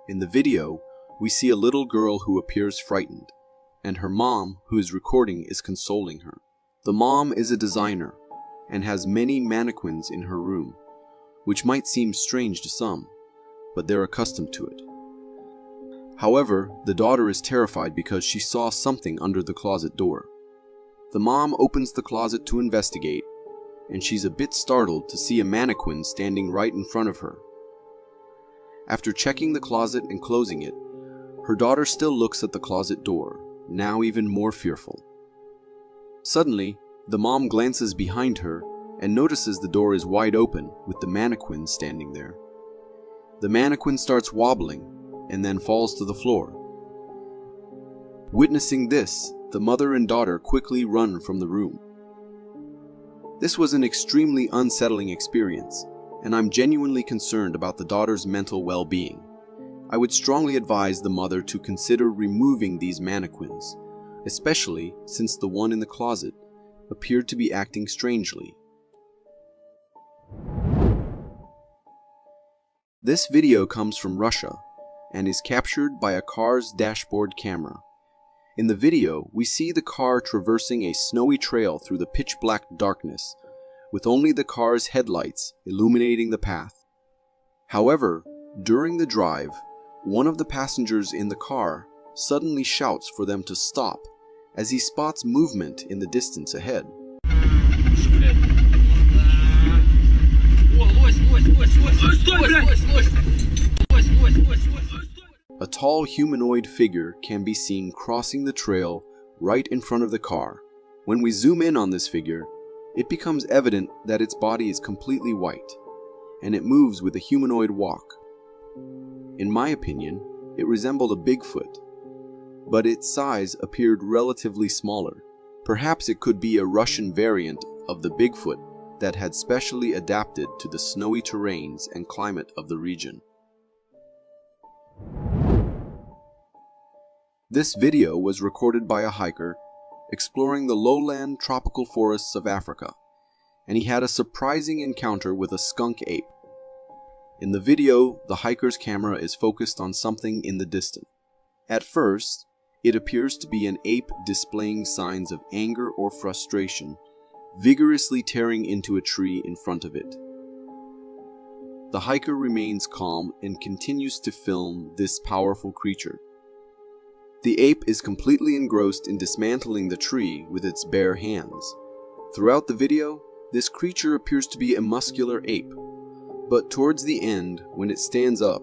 In the video, we see a little girl who appears frightened, and her mom, who is recording, is consoling her. The mom is a designer and has many mannequins in her room, which might seem strange to some, but they're accustomed to it. However, the daughter is terrified because she saw something under the closet door. The mom opens the closet to investigate, and she's a bit startled to see a mannequin standing right in front of her. After checking the closet and closing it, her daughter still looks at the closet door, now even more fearful. Suddenly, the mom glances behind her and notices the door is wide open with the mannequin standing there. The mannequin starts wobbling and then falls to the floor. Witnessing this, the mother and daughter quickly run from the room. This was an extremely unsettling experience, and I'm genuinely concerned about the daughter's mental well-being. I would strongly advise the mother to consider removing these mannequins, especially since the one in the closet appeared to be acting strangely. This video comes from Russia and is captured by a car's dashboard camera. In the video, we see the car traversing a snowy trail through the pitch-black darkness, with only the car's headlights illuminating the path. However, during the drive, one of the passengers in the car suddenly shouts for them to stop as he spots movement in the distance ahead. A tall humanoid figure can be seen crossing the trail right in front of the car. When we zoom in on this figure, it becomes evident that its body is completely white, and it moves with a humanoid walk. In my opinion, it resembled a Bigfoot, but its size appeared relatively smaller. Perhaps it could be a Russian variant of the Bigfoot that had specially adapted to the snowy terrains and climate of the region. This video was recorded by a hiker exploring the lowland tropical forests of Africa, and he had a surprising encounter with a skunk ape. In the video, the hiker's camera is focused on something in the distance. At first, it appears to be an ape displaying signs of anger or frustration, vigorously tearing into a tree in front of it. The hiker remains calm and continues to film this powerful creature. The ape is completely engrossed in dismantling the tree with its bare hands. Throughout the video, this creature appears to be a muscular ape, but towards the end, when it stands up,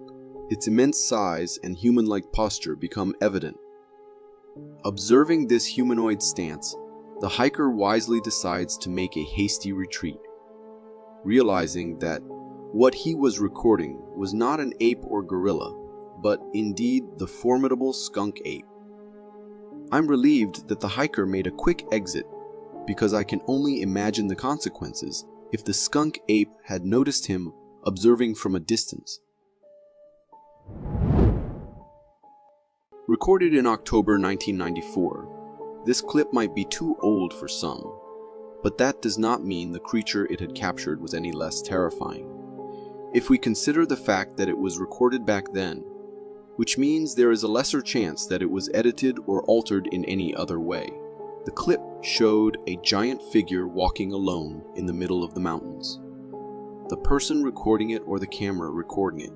its immense size and human-like posture become evident. Observing this humanoid stance, the hiker wisely decides to make a hasty retreat, realizing that what he was recording was not an ape or gorilla, but indeed the formidable skunk ape. I'm relieved that the hiker made a quick exit, because I can only imagine the consequences if the skunk ape had noticed him observing from a distance. Recorded in October 1994, This clip might be too old for some, but that does not mean the creature it had captured was any less terrifying. If we consider the fact that it was recorded back then, which means there is a lesser chance that it was edited or altered in any other way. The clip showed a giant figure walking alone in the middle of the mountains. The person recording it or the camera recording it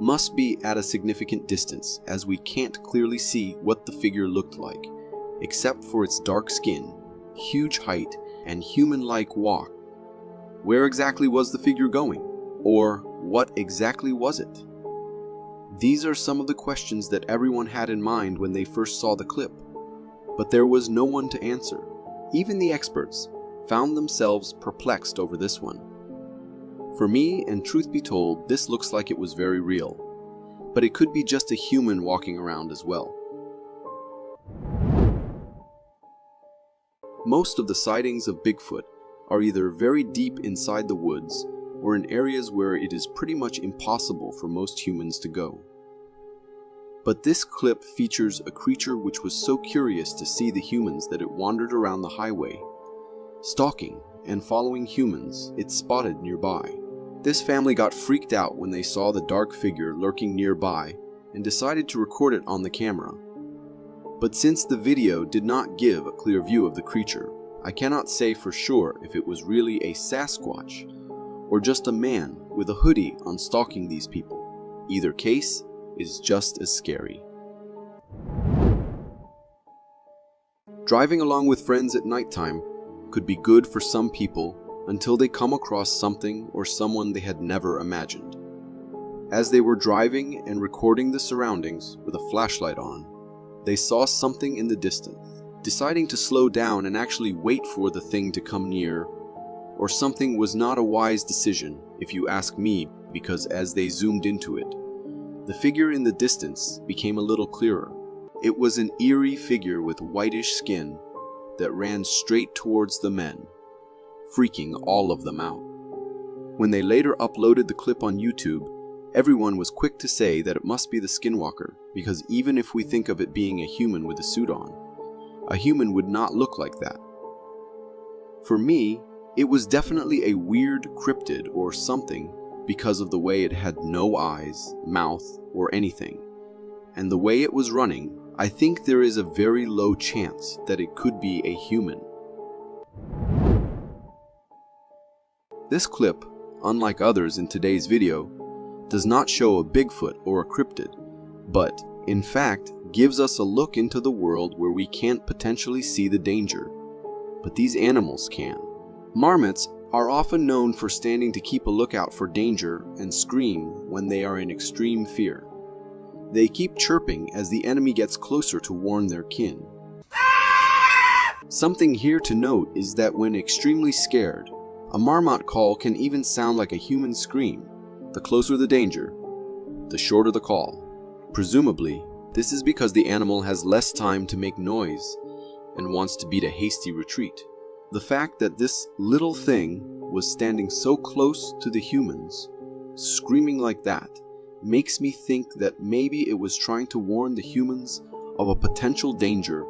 must be at a significant distance, as we can't clearly see what the figure looked like, except for its dark skin, huge height, and human-like walk. Where exactly was the figure going? Or what exactly was it? These are some of the questions that everyone had in mind when they first saw the clip, but there was no one to answer. Even the experts found themselves perplexed over this one. For me, and truth be told, this looks like it was very real, but it could be just a human walking around as well. Most of the sightings of Bigfoot are either very deep inside the woods or in areas where it is pretty much impossible for most humans to go. But this clip features a creature which was so curious to see the humans that it wandered around the highway, stalking and following humans it spotted nearby. This family got freaked out when they saw the dark figure lurking nearby and decided to record it on the camera. But since the video did not give a clear view of the creature, I cannot say for sure if it was really a Sasquatch or just a man with a hoodie on stalking these people. Either case is just as scary. Driving along with friends at nighttime could be good for some people until they come across something or someone they had never imagined. As they were driving and recording the surroundings with a flashlight on, they saw something in the distance. Deciding to slow down and actually wait for the thing to come near or something was not a wise decision, if you ask me, because as they zoomed into it, the figure in the distance became a little clearer. It was an eerie figure with whitish skin that ran straight towards the men, freaking all of them out. When they later uploaded the clip on YouTube, everyone was quick to say that it must be the Skinwalker, because even if we think of it being a human with a suit on, a human would not look like that. For me, it was definitely a weird cryptid or something because of the way it had no eyes, mouth, or anything. And the way it was running, I think there is a very low chance that it could be a human. This clip, unlike others in today's video, does not show a Bigfoot or a cryptid, but, in fact, gives us a look into the world where we can't potentially see the danger, but these animals can. Marmots are often known for standing to keep a lookout for danger and scream when they are in extreme fear. They keep chirping as the enemy gets closer to warn their kin. Something here to note is that when extremely scared, a marmot call can even sound like a human scream. The closer the danger, the shorter the call. Presumably, this is because the animal has less time to make noise and wants to beat a hasty retreat. The fact that this little thing was standing so close to the humans, screaming like that, makes me think that maybe it was trying to warn the humans of a potential danger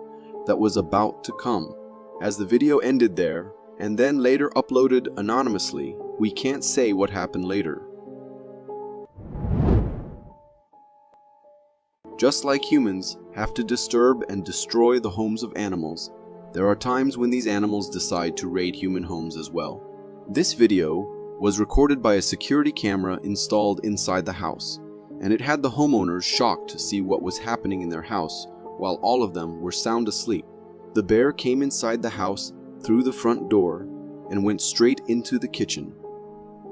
that was about to come. As the video ended there, and then later uploaded anonymously, we can't say what happened later. Just like humans have to disturb and destroy the homes of animals, there are times when these animals decide to raid human homes as well. This video was recorded by a security camera installed inside the house, and it had the homeowners shocked to see what was happening in their house while all of them were sound asleep. The bear came inside the house through the front door and went straight into the kitchen.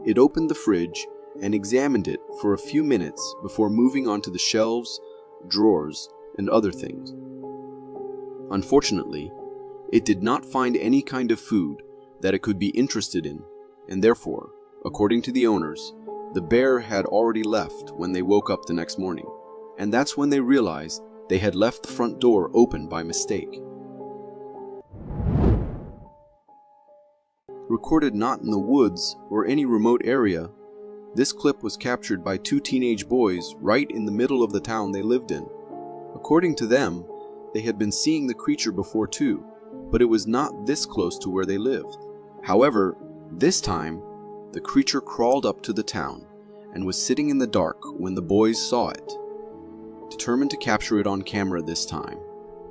It opened the fridge and examined it for a few minutes before moving on to the shelves, drawers, and other things. Unfortunately, it did not find any kind of food that it could be interested in, and therefore, according to the owners, the bear had already left when they woke up the next morning, and that's when they realized they had left the front door open by mistake. Recorded not in the woods or any remote area, this clip was captured by two teenage boys right in the middle of the town they lived in. According to them, they had been seeing the creature before too, but it was not this close to where they lived. However, this time, the creature crawled up to the town and was sitting in the dark when the boys saw it. Determined to capture it on camera this time,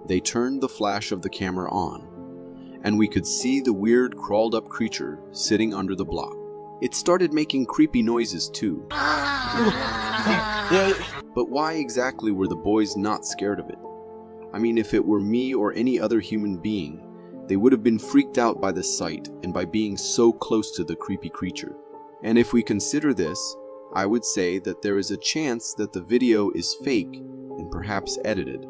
they turned the flash of the camera on, and we could see the weird crawled up creature sitting under the block. It started making creepy noises too. But why exactly were the boys not scared of it? I mean, if it were me or any other human being, they would have been freaked out by the sight and by being so close to the creepy creature. And if we consider this, I would say that there is a chance that the video is fake and perhaps edited.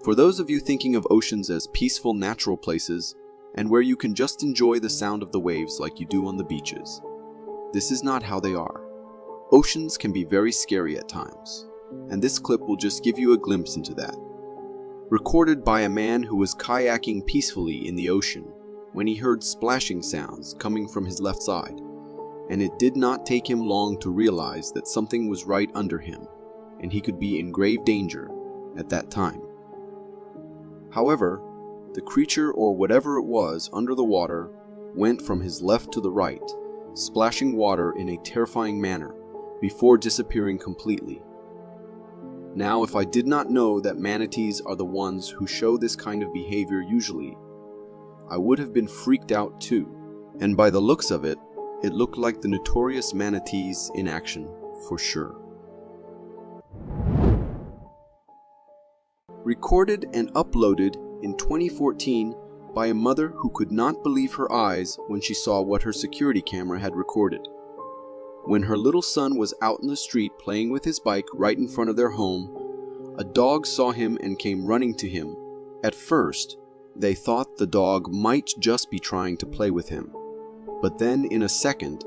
For those of you thinking of oceans as peaceful natural places, and where you can just enjoy the sound of the waves like you do on the beaches, this is not how they are. Oceans can be very scary at times, and this clip will just give you a glimpse into that. Recorded by a man who was kayaking peacefully in the ocean when he heard splashing sounds coming from his left side, and it did not take him long to realize that something was right under him, and he could be in grave danger at that time. However, the creature or whatever it was under the water went from his left to the right, splashing water in a terrifying manner before disappearing completely. Now, if I did not know that manatees are the ones who show this kind of behavior usually, I would have been freaked out too. And by the looks of it, it looked like the notorious manatees in action for sure. Recorded and uploaded in 2014 by a mother who could not believe her eyes when she saw what her security camera had recorded. When her little son was out in the street playing with his bike right in front of their home, a dog saw him and came running to him. At first, they thought the dog might just be trying to play with him. But then, in a second,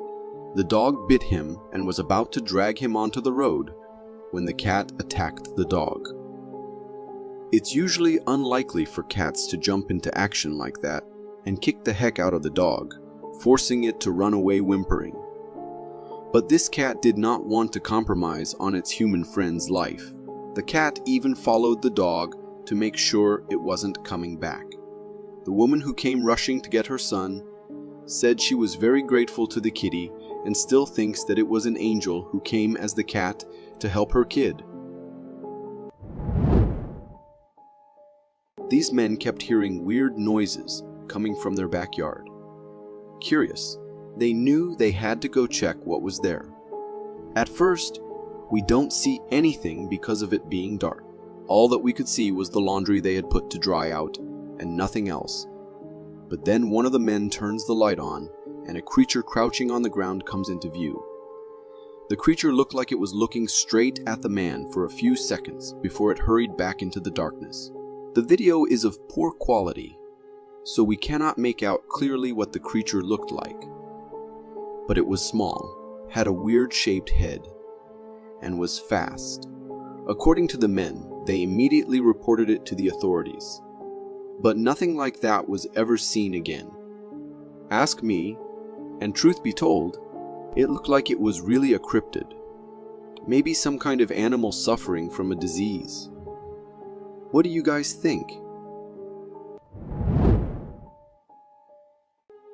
the dog bit him and was about to drag him onto the road when the cat attacked the dog. It's usually unlikely for cats to jump into action like that and kick the heck out of the dog, forcing it to run away whimpering. But this cat did not want to compromise on its human friend's life. The cat even followed the dog to make sure it wasn't coming back. The woman who came rushing to get her son said she was very grateful to the kitty and still thinks that it was an angel who came as the cat to help her kid. These men kept hearing weird noises coming from their backyard. Curious, they knew they had to go check what was there. At first, we don't see anything because of it being dark. All that we could see was the laundry they had put to dry out and nothing else. But then one of the men turns the light on and a creature crouching on the ground comes into view. The creature looked like it was looking straight at the man for a few seconds before it hurried back into the darkness. The video is of poor quality, so we cannot make out clearly what the creature looked like. But it was small, had a weird-shaped head, and was fast. According to the men, they immediately reported it to the authorities. But nothing like that was ever seen again. Ask me, and truth be told, it looked like it was really a cryptid. Maybe some kind of animal suffering from a disease. What do you guys think?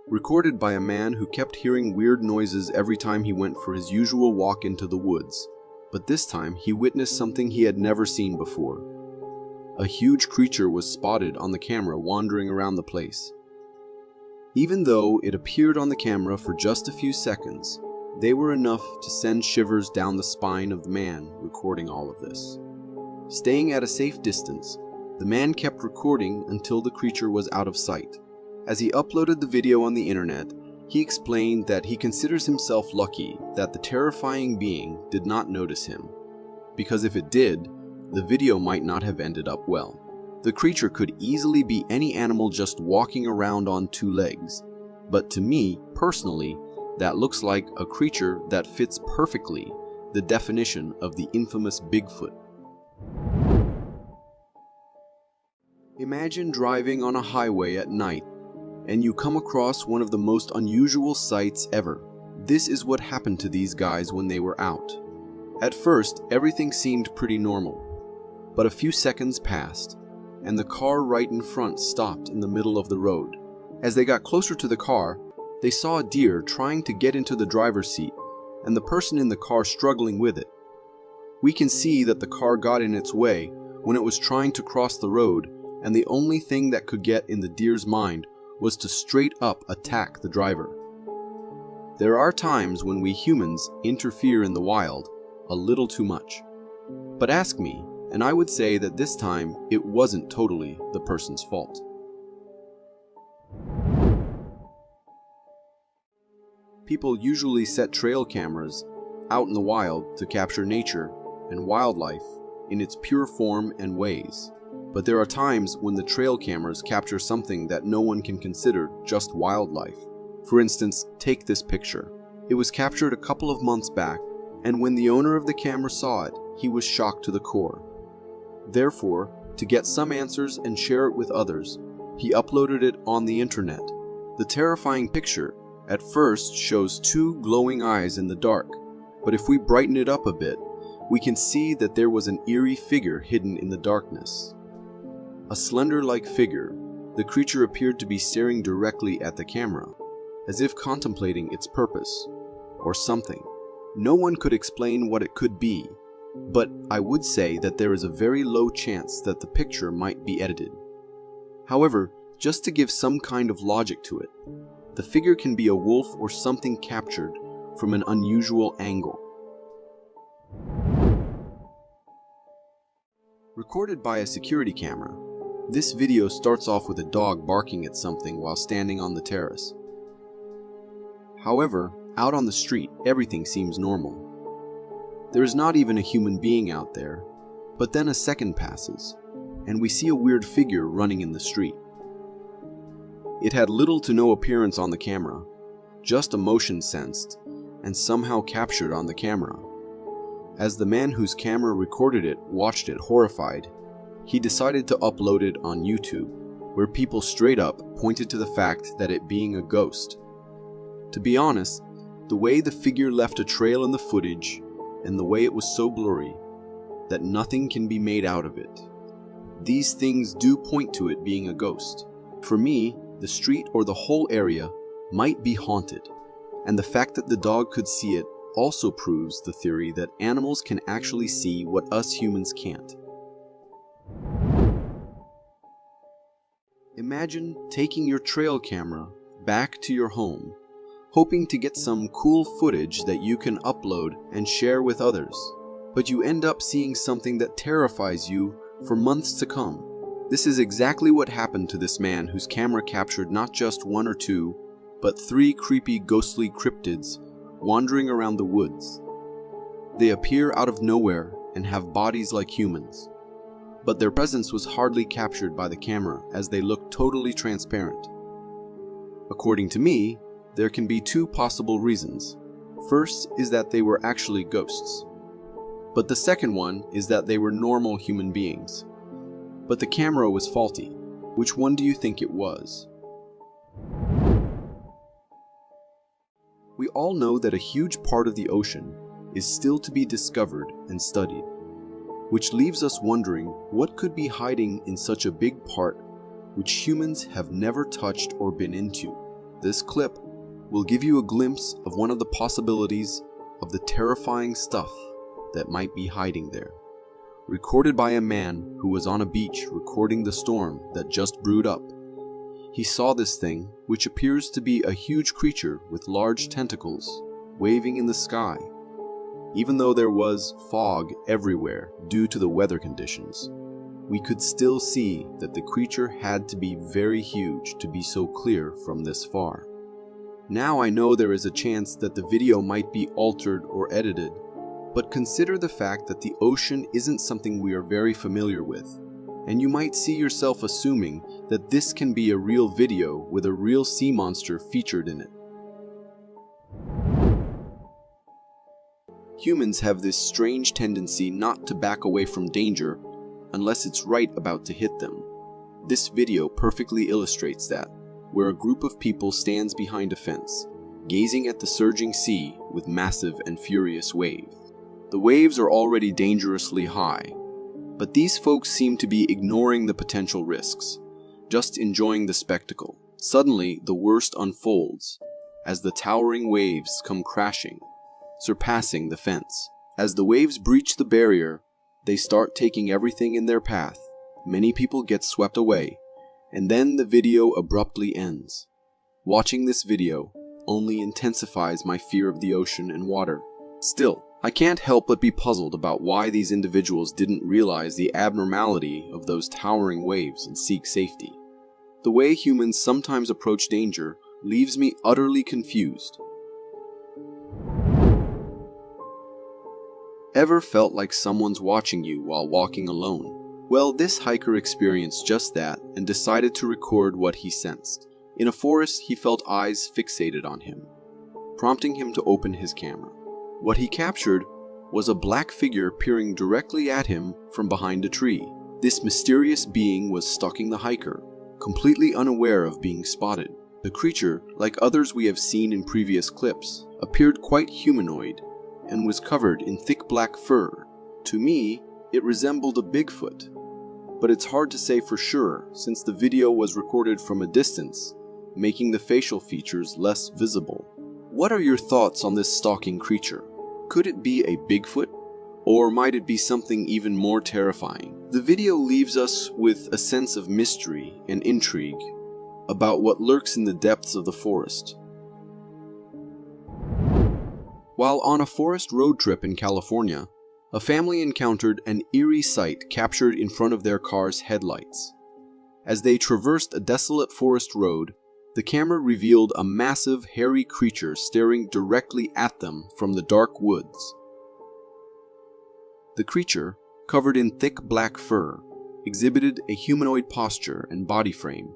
Recorded by a man who kept hearing weird noises every time he went for his usual walk into the woods, but this time he witnessed something he had never seen before. A huge creature was spotted on the camera wandering around the place. Even though it appeared on the camera for just a few seconds, they were enough to send shivers down the spine of the man recording all of this. Staying at a safe distance, the man kept recording until the creature was out of sight. As he uploaded the video on the internet, he explained that he considers himself lucky that the terrifying being did not notice him, because if it did, the video might not have ended up well. The creature could easily be any animal just walking around on two legs, but to me, personally, that looks like a creature that fits perfectly the definition of the infamous Bigfoot. Imagine driving on a highway at night and you come across one of the most unusual sights ever. This is what happened to these guys when they were out. At first, everything seemed pretty normal. But a few seconds passed, and the car right in front stopped in the middle of the road. As they got closer to the car, they saw a deer trying to get into the driver's seat, and the person in the car struggling with it. We can see that the car got in its way when it was trying to cross the road, and the only thing that could get in the deer's mind was to straight up attack the driver. There are times when we humans interfere in the wild a little too much. But ask me, and I would say that this time it wasn't totally the person's fault. People usually set trail cameras out in the wild to capture nature and wildlife in its pure form and ways. But there are times when the trail cameras capture something that no one can consider just wildlife. For instance, take this picture. It was captured a couple of months back, and when the owner of the camera saw it, he was shocked to the core. Therefore, to get some answers and share it with others, he uploaded it on the internet. The terrifying picture at first shows two glowing eyes in the dark, but if we brighten it up a bit, we can see that there was an eerie figure hidden in the darkness. A slender-like figure, the creature appeared to be staring directly at the camera, as if contemplating its purpose, or something. No one could explain what it could be, but I would say that there is a very low chance that the picture might be edited. However, just to give some kind of logic to it, the figure can be a wolf or something captured from an unusual angle. Recorded by a security camera, this video starts off with a dog barking at something while standing on the terrace. However, out on the street, everything seems normal. There is not even a human being out there, but then a second passes, and we see a weird figure running in the street. It had little to no appearance on the camera, just a motion sensed, and somehow captured on the camera. As the man whose camera recorded it watched it horrified, he decided to upload it on YouTube, where people straight up pointed to the fact that it being a ghost. To be honest, the way the figure left a trail in the footage, and the way it was so blurry, that nothing can be made out of it. These things do point to it being a ghost. For me, the street or the whole area might be haunted, and the fact that the dog could see it also proves the theory that animals can actually see what us humans can't. Imagine taking your trail camera back to your home, hoping to get some cool footage that you can upload and share with others, but you end up seeing something that terrifies you for months to come. This is exactly what happened to this man whose camera captured not just one or two, but 3 creepy ghostly cryptids wandering around the woods. They appear out of nowhere and have bodies like humans, but their presence was hardly captured by the camera as they looked totally transparent. According to me, there can be 2 possible reasons. First is that they were actually ghosts, but the second one is that they were normal human beings. But the camera was faulty. Which one do you think it was? We all know that a huge part of the ocean is still to be discovered and studied, which leaves us wondering what could be hiding in such a big part which humans have never touched or been into. This clip will give you a glimpse of one of the possibilities of the terrifying stuff that might be hiding there. Recorded by a man who was on a beach recording the storm that just brewed up. He saw this thing, which appears to be a huge creature with large tentacles, waving in the sky. Even though there was fog everywhere due to the weather conditions, we could still see that the creature had to be very huge to be so clear from this far. Now I know there is a chance that the video might be altered or edited, but consider the fact that the ocean isn't something we are very familiar with, and you might see yourself assuming that this can be a real video with a real sea monster featured in it. Humans have this strange tendency not to back away from danger unless it's right about to hit them. This video perfectly illustrates that, where a group of people stands behind a fence, gazing at the surging sea with massive and furious waves. The waves are already dangerously high, But these folks seem to be ignoring the potential risks, just enjoying the spectacle. Suddenly, the worst unfolds as the towering waves come crashing, surpassing the fence. As the waves breach the barrier, they start taking everything in their path. Many people get swept away, and then the video abruptly ends. Watching this video only intensifies my fear of the ocean and water. Still, I can't help but be puzzled about why these individuals didn't realize the abnormality of those towering waves and seek safety. The way humans sometimes approach danger leaves me utterly confused. Ever felt like someone's watching you while walking alone? Well, this hiker experienced just that and decided to record what he sensed. In a forest, he felt eyes fixated on him, prompting him to open his camera. What he captured was a black figure peering directly at him from behind a tree. This mysterious being was stalking the hiker, completely unaware of being spotted. The creature, like others we have seen in previous clips, appeared quite humanoid and was covered in thick black fur. To me, it resembled a Bigfoot, but it's hard to say for sure since the video was recorded from a distance, making the facial features less visible. What are your thoughts on this stalking creature? Could it be a Bigfoot? Or might it be something even more terrifying? The video leaves us with a sense of mystery and intrigue about what lurks in the depths of the forest. While on a forest road trip in California, a family encountered an eerie sight captured in front of their car's headlights. As they traversed a desolate forest road, the camera revealed a massive, hairy creature staring directly at them from the dark woods. The creature, covered in thick black fur, exhibited a humanoid posture and body frame.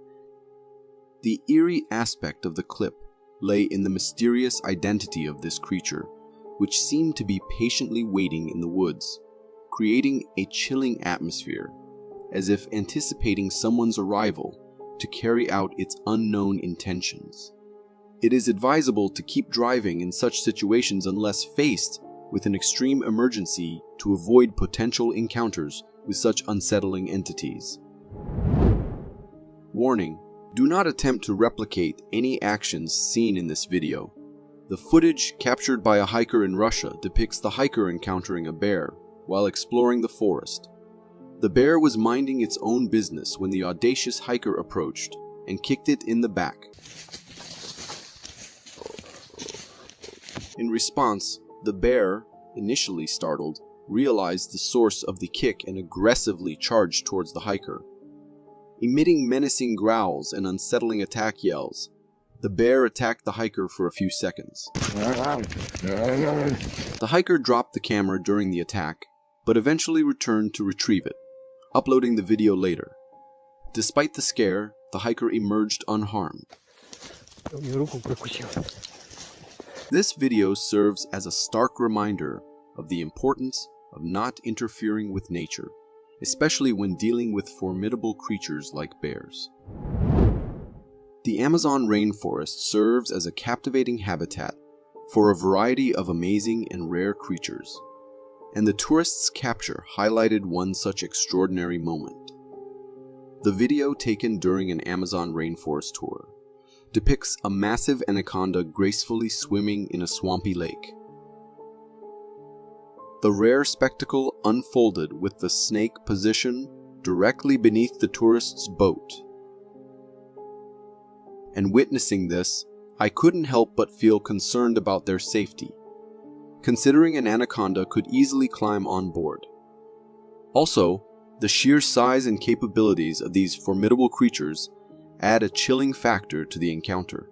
The eerie aspect of the clip lay in the mysterious identity of this creature, which seemed to be patiently waiting in the woods, creating a chilling atmosphere, as if anticipating someone's arrival to carry out its unknown intentions. It is advisable to keep driving in such situations unless faced with an extreme emergency to avoid potential encounters with such unsettling entities. Warning: do not attempt to replicate any actions seen in this video. The footage captured by a hiker in Russia depicts the hiker encountering a bear while exploring the forest. The bear was minding its own business when the audacious hiker approached and kicked it in the back. In response, the bear, initially startled, realized the source of the kick and aggressively charged towards the hiker. Emitting menacing growls and unsettling attack yells, the bear attacked the hiker for a few seconds. The hiker dropped the camera during the attack, but eventually returned to retrieve it, uploading the video later. Despite the scare, the hiker emerged unharmed. This video serves as a stark reminder of the importance of not interfering with nature, especially when dealing with formidable creatures like bears. The Amazon rainforest serves as a captivating habitat for a variety of amazing and rare creatures, and the tourists' capture highlighted one such extraordinary moment. The video taken during an Amazon rainforest tour depicts a massive anaconda gracefully swimming in a swampy lake. The rare spectacle unfolded with the snake positioned directly beneath the tourist's boat. And witnessing this, I couldn't help but feel concerned about their safety, considering an anaconda could easily climb on board. Also, the sheer size and capabilities of these formidable creatures add a chilling factor to the encounter.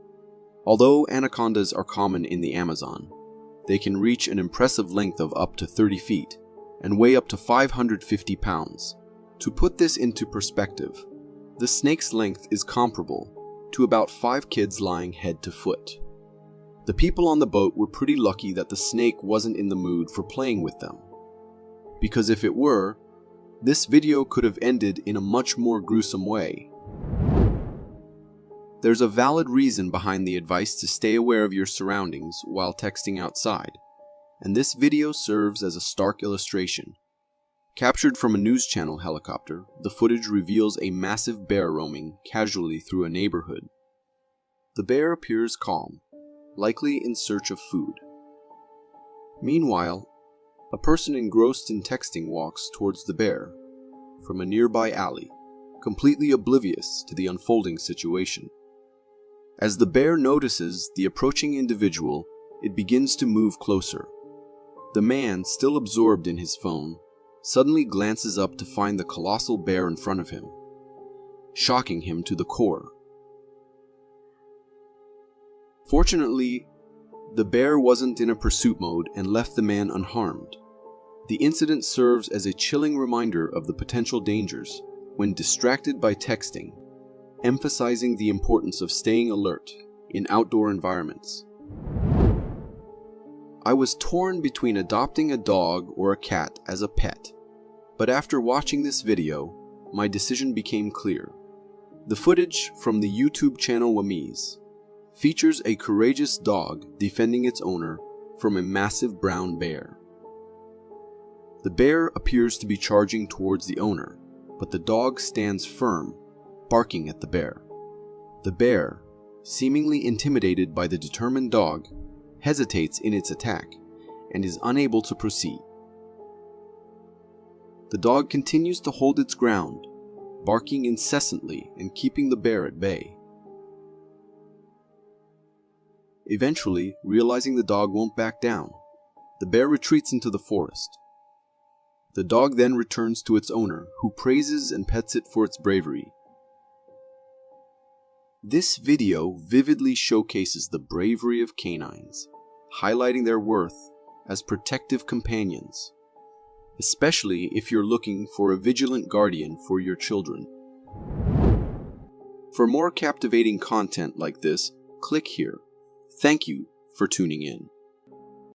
Although anacondas are common in the Amazon, they can reach an impressive length of up to 30 feet and weigh up to 550 pounds. To put this into perspective, the snake's length is comparable to about 5 kids lying head to foot. The people on the boat were pretty lucky that the snake wasn't in the mood for playing with them, because if it were, this video could have ended in a much more gruesome way. There's a valid reason behind the advice to stay aware of your surroundings while texting outside, and this video serves as a stark illustration. Captured from a news channel helicopter, the footage reveals a massive bear roaming casually through a neighborhood. The bear appears calm, likely in search of food. Meanwhile, a person engrossed in texting walks towards the bear from a nearby alley, completely oblivious to the unfolding situation. As the bear notices the approaching individual, it begins to move closer. The man, still absorbed in his phone, suddenly glances up to find the colossal bear in front of him, shocking him to the core. Fortunately, the bear wasn't in a pursuit mode and left the man unharmed. The incident serves as a chilling reminder of the potential dangers when distracted by texting, emphasizing the importance of staying alert in outdoor environments. I was torn between adopting a dog or a cat as a pet, but after watching this video, my decision became clear. The footage from the YouTube channel Wamiz features a courageous dog defending its owner from a massive brown bear. The bear appears to be charging towards the owner, but the dog stands firm, barking at the bear. The bear, seemingly intimidated by the determined dog, hesitates in its attack and is unable to proceed. The dog continues to hold its ground, barking incessantly and keeping the bear at bay. Eventually, realizing the dog won't back down, the bear retreats into the forest. The dog then returns to its owner, who praises and pets it for its bravery. This video vividly showcases the bravery of canines, highlighting their worth as protective companions, especially if you're looking for a vigilant guardian for your children. For more captivating content like this, click here. Thank you for tuning in.